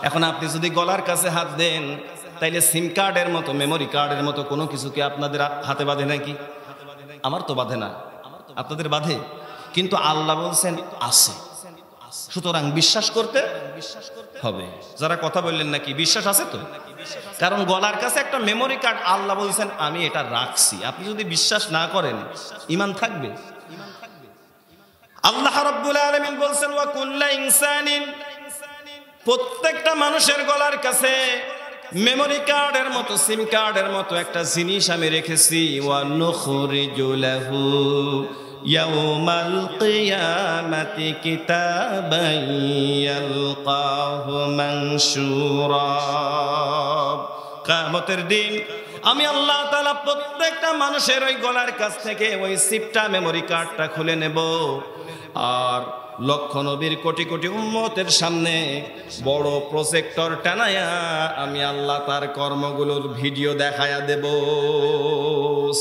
এখন আপনি যদি গলার কাছে হাত দেন তাইলে সিম কার্ডের মতো মেমরি কার্ডের মতো কোনো কিছু কি আপনাদের হাতে বাঁধে নাকি আমার তো বাঁধে না আপনাদের বাঁধে কিন্তু আল্লাহ বলছেন আছে সুতরাং বিশ্বাস করতে হবে যারা কথা বললেন নাকি বিশ্বাস আছে তো কারণ গলার কাছে একটা মেমরি কার্ড আল্লাহ বলছেন আমি এটা রাখছি আপনি যদি বিশ্বাস না করেন ঈমান থাকবে আল্লাহ রাব্বুল আলামিন বলছেন ওয়া কুল্লু ইনসানিন প্রত্যেকটা মানুষের গলার কাছে মেমরি কার্ডের মতো সিম কার্ডের মতো একটা জিনিস আমি রেখেছি ওয়া নুখরিজু লাহু ইয়াউমাল কিয়ামাতি কিতাবান ইয়ালকাহু মানশুরা কিয়ামতের দিন আমি আল্লাহ তাআলা প্রত্যেকটা মানুষের ওই গলার কাছ থেকে ওই সিপটা মেমরি কার্ডটা খুলে নেব আর লক্ষ নবীর কোটি কোটি উম্মতের সামনে বড় প্রজেক্টর টানায়া আমি আল্লাহ তার কর্মগুলোর ভিডিও দেখায়া দেব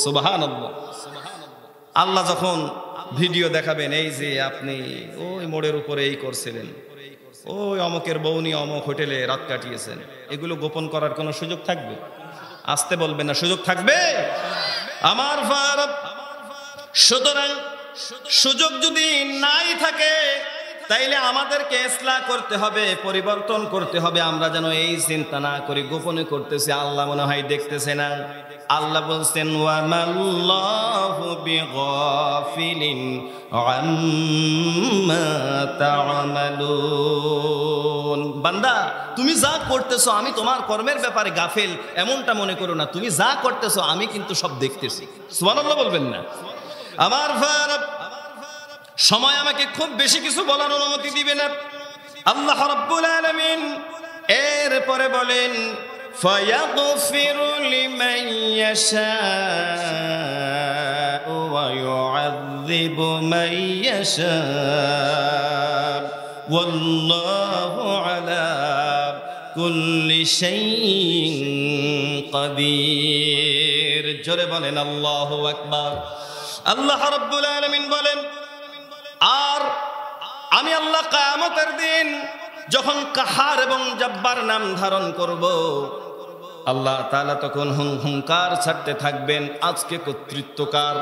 সুবহানাল্লাহ আল্লাহ যখন ভিডিও দেখাবেন এই যে আপনি ওই মোড়ের উপরে এই করছিলেন ওই অমকের বউ নিয়ে অমক হোটেলে রাত কাটিয়েছেন এগুলো গোপন করার কোনো সুযোগ থাকবে আসতে বলবেন না সুযোগ থাকবে আমার ভারত সুতরাং সুযোগ যদি নাই থাকে তাইলে আমাদেরকে ইসলাহ করতে হবে পরিবর্তন করতে হবে আমরা যেন এই চিন্তা না করি গোপনে করতেছি আল্লাহ মনে হয় দেখতেছে না আল্লাহ বলছেন ওয়া মাল্লাহু বিগাফিলিন আম্মা তা'মালুন বান্দা তুমি যা করতেছো আমি তোমার কর্মের ব্যাপারে গাফেল এমনটা মনে করো না তুমি যা করতেছো আমি কিন্তু সব দেখতেছি সুবহানাল্লাহ বলবেন না আমার ভারত সময় আমাকে খুব বেশি কিছু বলার অনুমতি দিবে না আল্লাহ রাব্বুল আলামিন এরপরে বলেন ফায়াগফিরু লিমান ইয়াশাউ ওয়া ইউআযযিবু মান ইয়াশাউ ওয়াল্লাহু আলা কুল্লি শাইইন কাদির জোরে বলেন আল্লাহু আকবার আল্লাহ রাব্বুল আলামিন বলেন আর আমি আল্লাহ কিয়ামতের দিন যখন কাহার এবং জব্বার নাম ধারণ করব আল্লাহ তাআলা তখন হুঙ্কার ছাড়তে থাকবেন আজকে কর্তৃত্বকার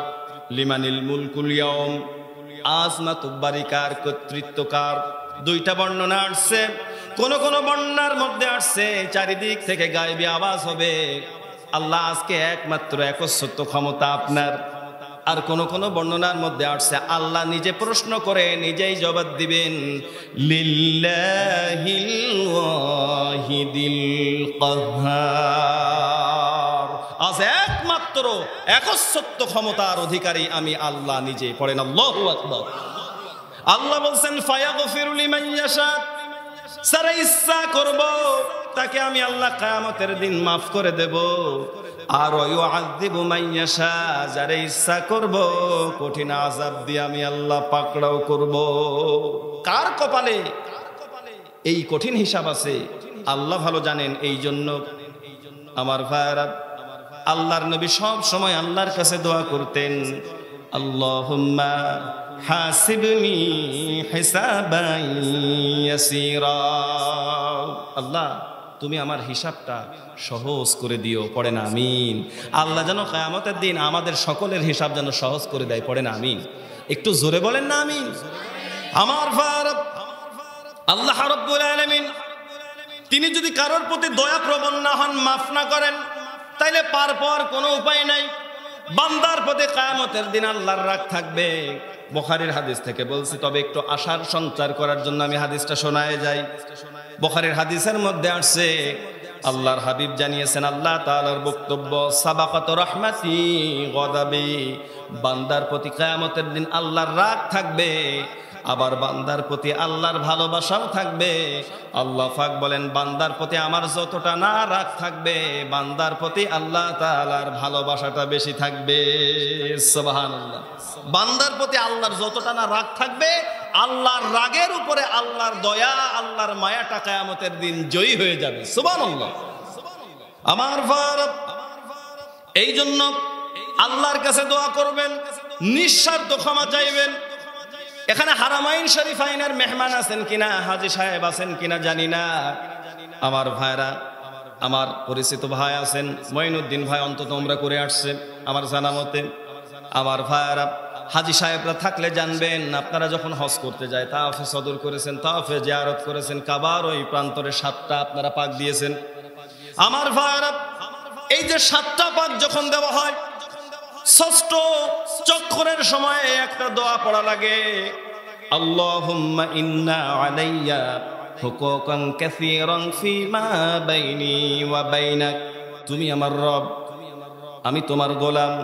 লিমানিল মুলকুল ইয়াউম আজ মাতুব্বারিকার কর্তৃত্বকার দুইটা বর্ণনা আসছে কোন কোন বর্ণনার মধ্যে আসছে চারিদিক থেকে গায়েবী আওয়াজ হবে আল্লাহ আজকে একমাত্র একচ্ছত্ব ক্ষমতা আপনার আর কোন কোন বর্ণনার মধ্যে আসছে আল্লাহ নিজে প্রশ্ন করে নিজেই জবাব দিবেন লিল্লাহিল ওয়াহিদিল কাহ্হার আজ একমাত্র একচ্ছত্ব ক্ষমতার অধিকারী আমি আল্লাহ নিজে পড়েন আল্লাহু আকবার আল্লাহ বলেন ফায়াগফিরু লিমান ইয়াশা যারা ইচ্ছা করব তাকে আমি আল্লাহ কিয়ামতের দিন maaf করে দেব আর ইউআযযিবু মান ইয়াশা যারা ইচ্ছা করব কঠিন আযাব দিয়ে আমি আল্লাহ পাকড়াও করব কার কপালে এই কঠিন হিসাব আছে আল্লাহ ভালো জানেন এই জন্য আমার ভাইরা আল্লাহর নবী সব সময় আল্লাহর কাছে দোয়া করতেন আল্লাহুম্মা হাসিবনি হিসাবান ইয়াসীরা আল্লাহ তুমি আমার হিসাবটা সহজ করে দিও পড়েন আমিন আল্লাহ যেন কিয়ামতের দিন আমাদের সকলের হিসাব যেন সহজ করে দেয় পড়েন আমিন একটু জোরে বলেন না আমিন আমার ভারত আল্লাহ রাব্বুল আলামিন তিনি যদি কারোর প্রতি দয়া প্রবণ না হন মাফ না করেন তাইলে পর কোনো উপায় নাই। বান্দার প্রতি কিয়ামতের দিন আল্লাহর রাগ থাকবে। বুখারীর হাদিস থেকে বলছি, তবে একটু আশার সঞ্চার করার জন্য আমি হাদিসটা শোনায়ে যাই। বুখারীর হাদিসের মধ্যে আসছে, আল্লাহর হাবিব জানিয়েছেন, আল্লাহ তাআলার বক্তব্য, সাবাকাত রাহমাতি গদাবি, বান্দার প্রতি কিয়ামতের দিন আল্লাহর রাগ থাকবে, আবার বান্দার প্রতি আল্লাহর ভালোবাসাও থাকবে। আল্লাহ পাক বলেন, বান্দার প্রতি আমার যতটা না রাগ থাকবে, বান্দার প্রতি আল্লাহ তাআলার ভালোবাসাটা বেশি থাকবে। সুবহানাল্লাহ। বান্দার প্রতি আল্লাহর যতটা না রাগ থাকবে, আল্লাহর রাগের উপরে আল্লাহর দয়া, আল্লাহর মায়াটা কিয়ামতের দিন জয়ী হয়ে যাবে। সুবহানাল্লাহ। আমার ভাই, এই জন্য আল্লাহর কাছে দোয়া করবেন, নিঃস্বার্থ ক্ষমা চাইবেন। এখানে হারামাইন শরীফাইনের মেহমান আছেন কিনা, হাজী সাহেব আছেন কিনা জানি না। আমার ভাইরা, আমার পরিচিত ভাই আছেন, মঈনুদ্দিন ভাই অন্তত উমরা করে আসছে আমার জানা মতে। আমার ভাইরা, হাজী সাহেবরা থাকলে জানবেন, আপনারা যখন হজ করতে যায়, তাওয়াফে সদর করেছেন, তাওয়াফে জিয়ারত করেছেন, কাবার ওই প্রান্তরে 7টা আপনারা পাক দিয়েছেন। আমার ভাইরা, এই যে 7টা পাক যখন দেওয়া হয়, 6ষ্ঠ চক্করের সময় একটা দোয়া পড়া লাগে, আল্লাহুম্মা ইন্না আলাইয়া হুকুকান কাসীরান ফীমা বাইনি ওয়া বাইনাক। তুমি আমার রব, আমি তোমার গোলাম,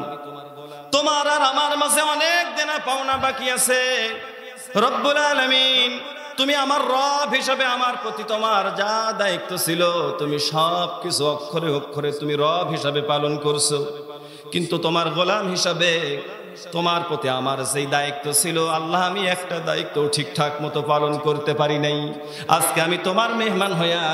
তোমার আর আমার মাঝে অনেক দেনা পাওনা বাকি আছে। রব্বুল আলামিন, তুমি আমার রব হিসাবে আমার প্রতি তোমার যা দায়িত্ব ছিল, তুমি সব কিছু অক্ষরে অক্ষরে তুমি রব হিসাবে পালন করছো। কিন্তু তোমার গোলাম হিসাবে তোমার প্রতি আমার যেই দায়িত্ব ছিল, আল্লাহ, আমি একটা দায়িত্ব ঠিকঠাক মতো পালন করতে পারি নাই। আজকে আমি তোমার মেহমান হইয়া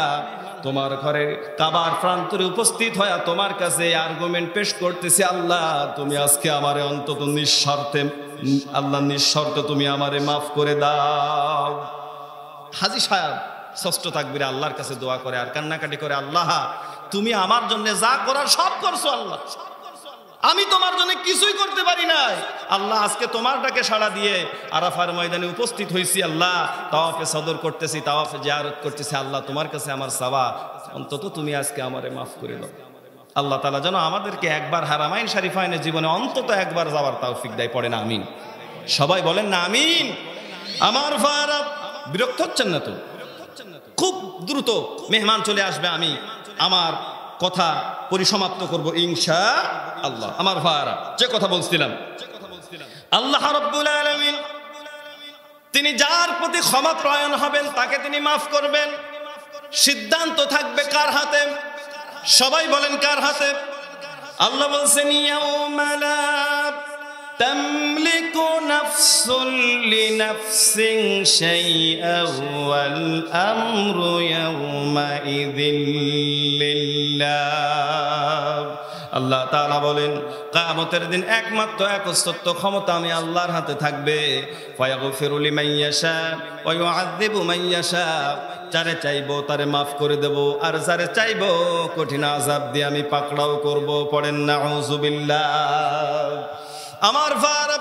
তোমার ঘরে কাবার প্রান্তরে উপস্থিত হইয়া তোমার কাছে আর্গুমেন্ট পেশ করতেছি। আল্লাহ, তুমি আজকে আমারে অন্তত নিঃস্বার্থে, আল্লাহ নিঃশর্ত তুমি আমারে মাফ করে দাও। হাজী সাহেব 6ষ্ঠ তাকবীরে আল্লাহর কাছে দোয়া করে আর কান্নাকাটি করে, আল্লাহ, তুমি আমার জন্য যা করার সব করছো, আল্লাহ, আমি তোমার জন্য কিছুই করতে পারি নাই। আল্লাহ, আজকে তোমার ডাকে সাড়া দিয়ে আরাফার ময়দানে উপস্থিত হয়েছি। আল্লাহ, তাওয়াফে সদর করতেছি, তাওয়াফে জিয়ারত করতেছি। আল্লাহ, তোমার কাছে আমার চাওয়া, অন্তত তুমি আজকে আমারে মাফ করে দাও। আল্লাহ তাআলা যেন আমাদেরকে একবার হারামাইন শরীফাইনের জীবনে অন্তত একবার যাওয়ার তৌফিক দেয়। পড়ে না আমিন? সবাই বলেন না আমিন? আমার ভাইরা, বিরক্ত হচ্ছেন না তো? খুব দ্রুত মেহমান চলে আসবে, আমি আমার কথা পরিসমাপ্ত করব ইনশাআল্লাহ। আমার ভাইরা, যে কথা বলছিলাম, আল্লাহ রাব্বুল আলামিন তিনি যার প্রতি ক্ষমা প্রয়ণ হবেন তাকে তিনি মাফ করবেন। সিদ্ধান্ত থাকবে কার হাতে? সবাই বলেন কার হাতে? আল্লাহ বলছেন, ইয়াউমা লা তামলিকু নাফসুন লিনাফসিন শাইআন ওয়াল আমরু ইয়াউমা ইযিল লিল্লাহ। আল্লাহ তাআলা বলেন, কিয়ামতের দিন একমাত্র একচ্ছত্ব ক্ষমতা আমি আল্লাহর হাতে থাকবে। ফায়াগফিরু লিমান ইয়াশা ওয়া ইউআযযিবু মান ইয়াশা। যারে চাইবো তারে মাফ করে দেব, আর যারে চাইবো কঠিন আযাব দিয়ে আমি পাকড়াও করব। পড়েন নাউযুবিল্লাহ। আমার ভাইরা,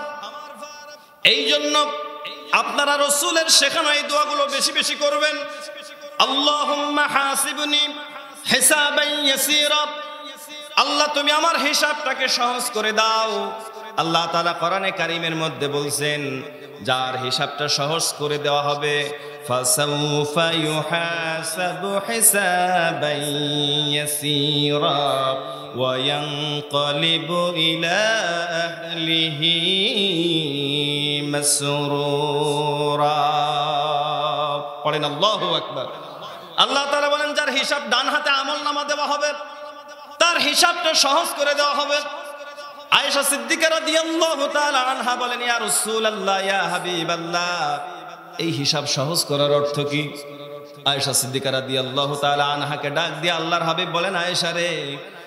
এই জন্য আপনারা রাসূলের শেখানো এই দোয়াগুলো বেশি বেশি করবেন। আল্লাহুম্মা হাসিবনি হিসাবান ইয়াসীরা। আল্লাহ, তুমি আমার হিসাবটাকে সহজ করে দাও। আল্লাহ তাআলা কোরআনে কারীমের মধ্যে বলছেন, যার হিসাবটা সহজ করে দেওয়া হবে, ফাসাউফা ইউহাসাবু হিসাবান ইয়াসীরা ওয়া ইয়ানকালিবু ইলা আহলিহি মাসরুরা। পড়েন আল্লাহু আকবার। আল্লাহ তাআলা বলেন, যার হিসাব ডান হাতে আমলনামা দেওয়া হবে, তার হিসাবটা সহজ করে দেওয়া হবে। আয়েশা সিদ্দিকা রাদিয়াল্লাহু তাআলা আনহা বলেন, ইয়া রাসূলুল্লাহ, ইয়া হাবিবাল্লাহ, এই হিসাব সহজ করার অর্থ কি? আয়েশা সিদ্দিকা রাদিয়াল্লাহু তাআলা আনহাকে ডাক দিয়ে আল্লাহর হাবিব বলেন, আয়েশা রে,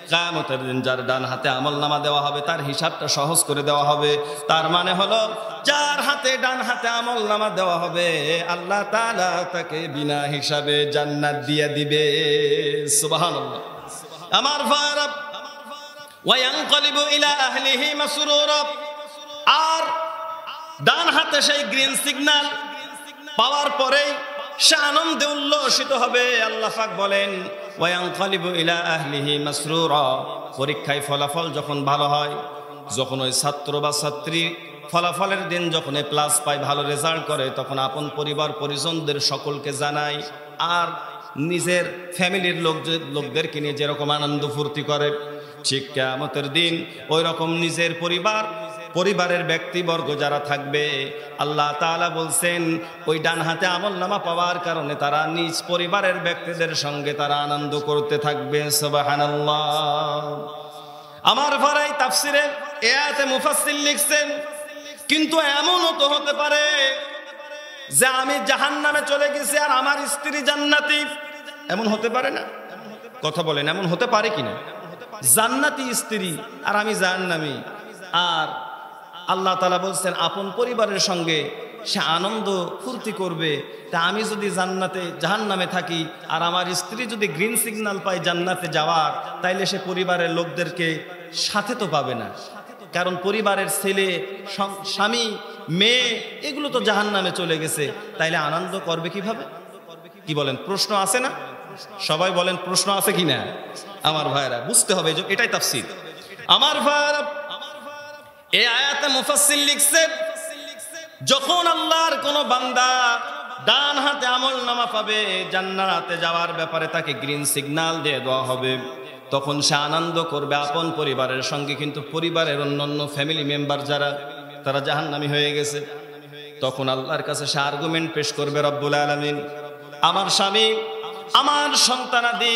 কিয়ামতের দিন যার ডান হাতে আমলনামা দেওয়া হবে তার হিসাবটা সহজ করে দেওয়া হবে। তার মানে হলো, যার হাতে ডান হাতে আমলনামা দেওয়া হবে, আল্লাহ তাআলা তাকে বিনা হিসাবে জান্নাত দিয়ে দিবে। সুবহানাল্লাহ। আমার ভাইরা, ওয়া ইয়ানকালিবু ইলা আহলিহি মাসরুরা। আর ডান হাতে সেই গ্রিন সিগন্যাল পাওয়ার পরেই সে আনন্দে উল্লসিত হবে। আল্লাহ পাক বলেন ওয়ায়ানকালিবু ইলা আহলিহি মাসরুরা, পরীক্ষায় ফলাফল যখন ভালো হয়, যখন ওই ছাত্র বা ছাত্রী ফলাফলের দিন যখন প্লাস পায়, ভালো রেজাল্ট করে, তখন আপন পরিবার পরিজনদের সকলকে জানায়। আর নিজের ফ্যামিলির লোকদেরকে নিয়ে যেরকম আনন্দ ফুর্তি করে, ঠিক কিয়ামতের দিন ওই রকম নিজের পরিবারের ব্যক্তিবর্গ যারা থাকবে, আল্লাহ তাআলা বলছেন ওই ডান হাতে আমলনামা পাওয়ার কারণে তারা নিজ পরিবারের ব্যক্তিদের সঙ্গে তারা আনন্দ করতে থাকবে। সুবহানাল্লাহ। আমার ভাই তাফসিরে এই আয়াতে মুফাসসির লিখছেন, কিন্তু এমনও তো হতে পারে যে আমি জাহান্নামে চলে গেছি আর আমার স্ত্রী জান্নাতি। এমন হতে পারে না? কথা বলেন, এমন হতে পারে কিনা? জান্নাতি স্ত্রী আর আমি জাহান্নামী। আর আল্লাহ তাআলা বলছেন আপন পরিবারের সঙ্গে সে আনন্দ ফুর্তি করবে। তা আমি যদি জাহান্নামে থাকি আর আমার স্ত্রী যদি গ্রিন সিগন্যাল পায় জান্নাতে যাওয়ার, তাইলে সে পরিবারের লোকদেরকে সাথে তো পাবে না, কারণ পরিবারের ছেলে, স্বামী, মেয়ে এগুলো তো জাহান্নামে চলে গেছে, তাইলে আনন্দ করবে কিভাবে? কি বলেন? প্রশ্ন আছে না? সবাই বলেন প্রশ্ন আছে কিনা? আমার ভাইরা বুঝতে হবে, এটাই তাফসীর। আমার ভাইরা এই আয়াতে মুফাসসির লিখছেন, যখন আল্লাহর কোন বান্দা ডান হাতে আমলনামা পাবে, জান্নাতে যাওয়ার ব্যাপারে তাকে গ্রিন সিগন্যাল দিয়ে দেওয়া হবে, তখন সে আনন্দ করবে আপন পরিবারের সঙ্গে। কিন্তু পরিবারের অন্যান্য ফ্যামিলি মেম্বার যারা, তারা জাহান্নামী হয়ে গেছে, তখন আল্লাহর কাছে সে আর্গুমেন্ট পেশ করবে, রব্বুল আলামিন আমার স্বামী, আমার সন্তানাদি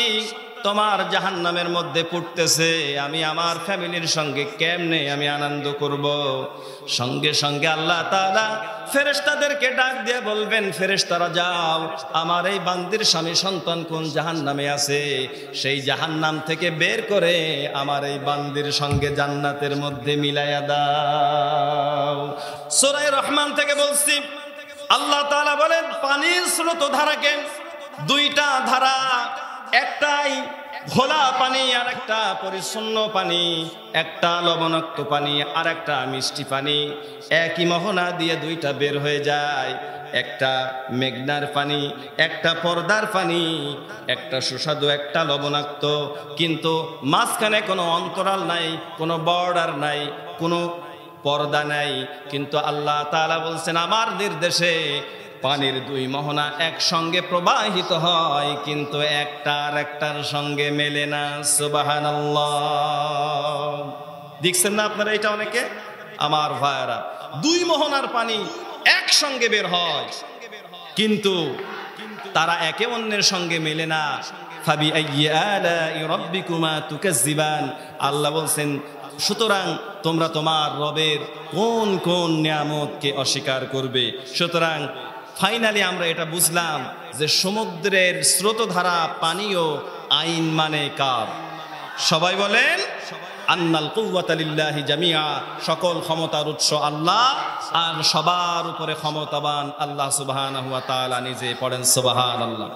তোমার জাহান্নামের মধ্যে পড়তেছে, আমি আমার ফ্যামিলির সঙ্গে কেমনে আমি আনন্দ করব? সঙ্গে সঙ্গে আল্লাহ তাআলা ফেরেশতাদেরকে ডাক দিয়ে বলবেন, ফেরেশতারা যাও, আমার এই বান্দির স্বামী সন্তান কোন জাহান্নামে আছে, সেই জাহান্নাম থেকে বের করে আমার এই বান্দির সঙ্গে জান্নাতের মধ্যে মিলাইয়া দাও। সূরা রহমান থেকে বলছি, আল্লাহ তাআলা বলেন পানির স্রোত ধারাকে দুইটা ধারা, একটাই ঘোলা পানি আর একটা পরিচ্ছন্ন পানি, একটা লবণাক্ত পানি আর একটা মিষ্টি পানি, একই মোহনা দিয়ে দুইটা বের হয়ে যায়। একটা মেঘনার পানি, একটা পর্দার পানি, একটা সুস্বাদু একটা লবণাক্ত, কিন্তু মাঝখানে কোনো অন্তরাল নাই, কোনো বর্ডার নাই, কোনো পর্দা নাই। কিন্তু আল্লাহ তাআলা বলছেন আমার নির্দেশে পানির দুই মোহনা একসঙ্গে প্রবাহিত হয়, কিন্তু একটা আর একটার সঙ্গে মেলে না। সুবহানাল্লাহ। দেখছেন না আপনারা এটা? অনেকে আমার ভাইরা, দুই মোহনার পানি একসঙ্গে বের হয়, কিন্তু তারা একে অন্যের সঙ্গে মেলে না। ফাবিআইয়ি আলাই রাব্বিকুমা তুকাজ্জিবান, আল্লাহ বলছেন সুতরাং তোমরা তোমার রবের কোন কোন নিয়ামতকে অস্বীকার করবে। সুতরাং ফাইনালি আমরা এটা বুঝলাম যে সমুদ্রের স্রোতধারা পানীয় আইন মানে কার? সবাই বলেন আন্নাল কুওয়াতা লিল্লাহি জামিআ, সকল ক্ষমতার উৎস আল্লাহ, আর সবার উপরে ক্ষমতাবান আল্লাহ সুবহানাহু ওয়া তাআলা নিজে। পড়েন সুবহানাল্লাহ।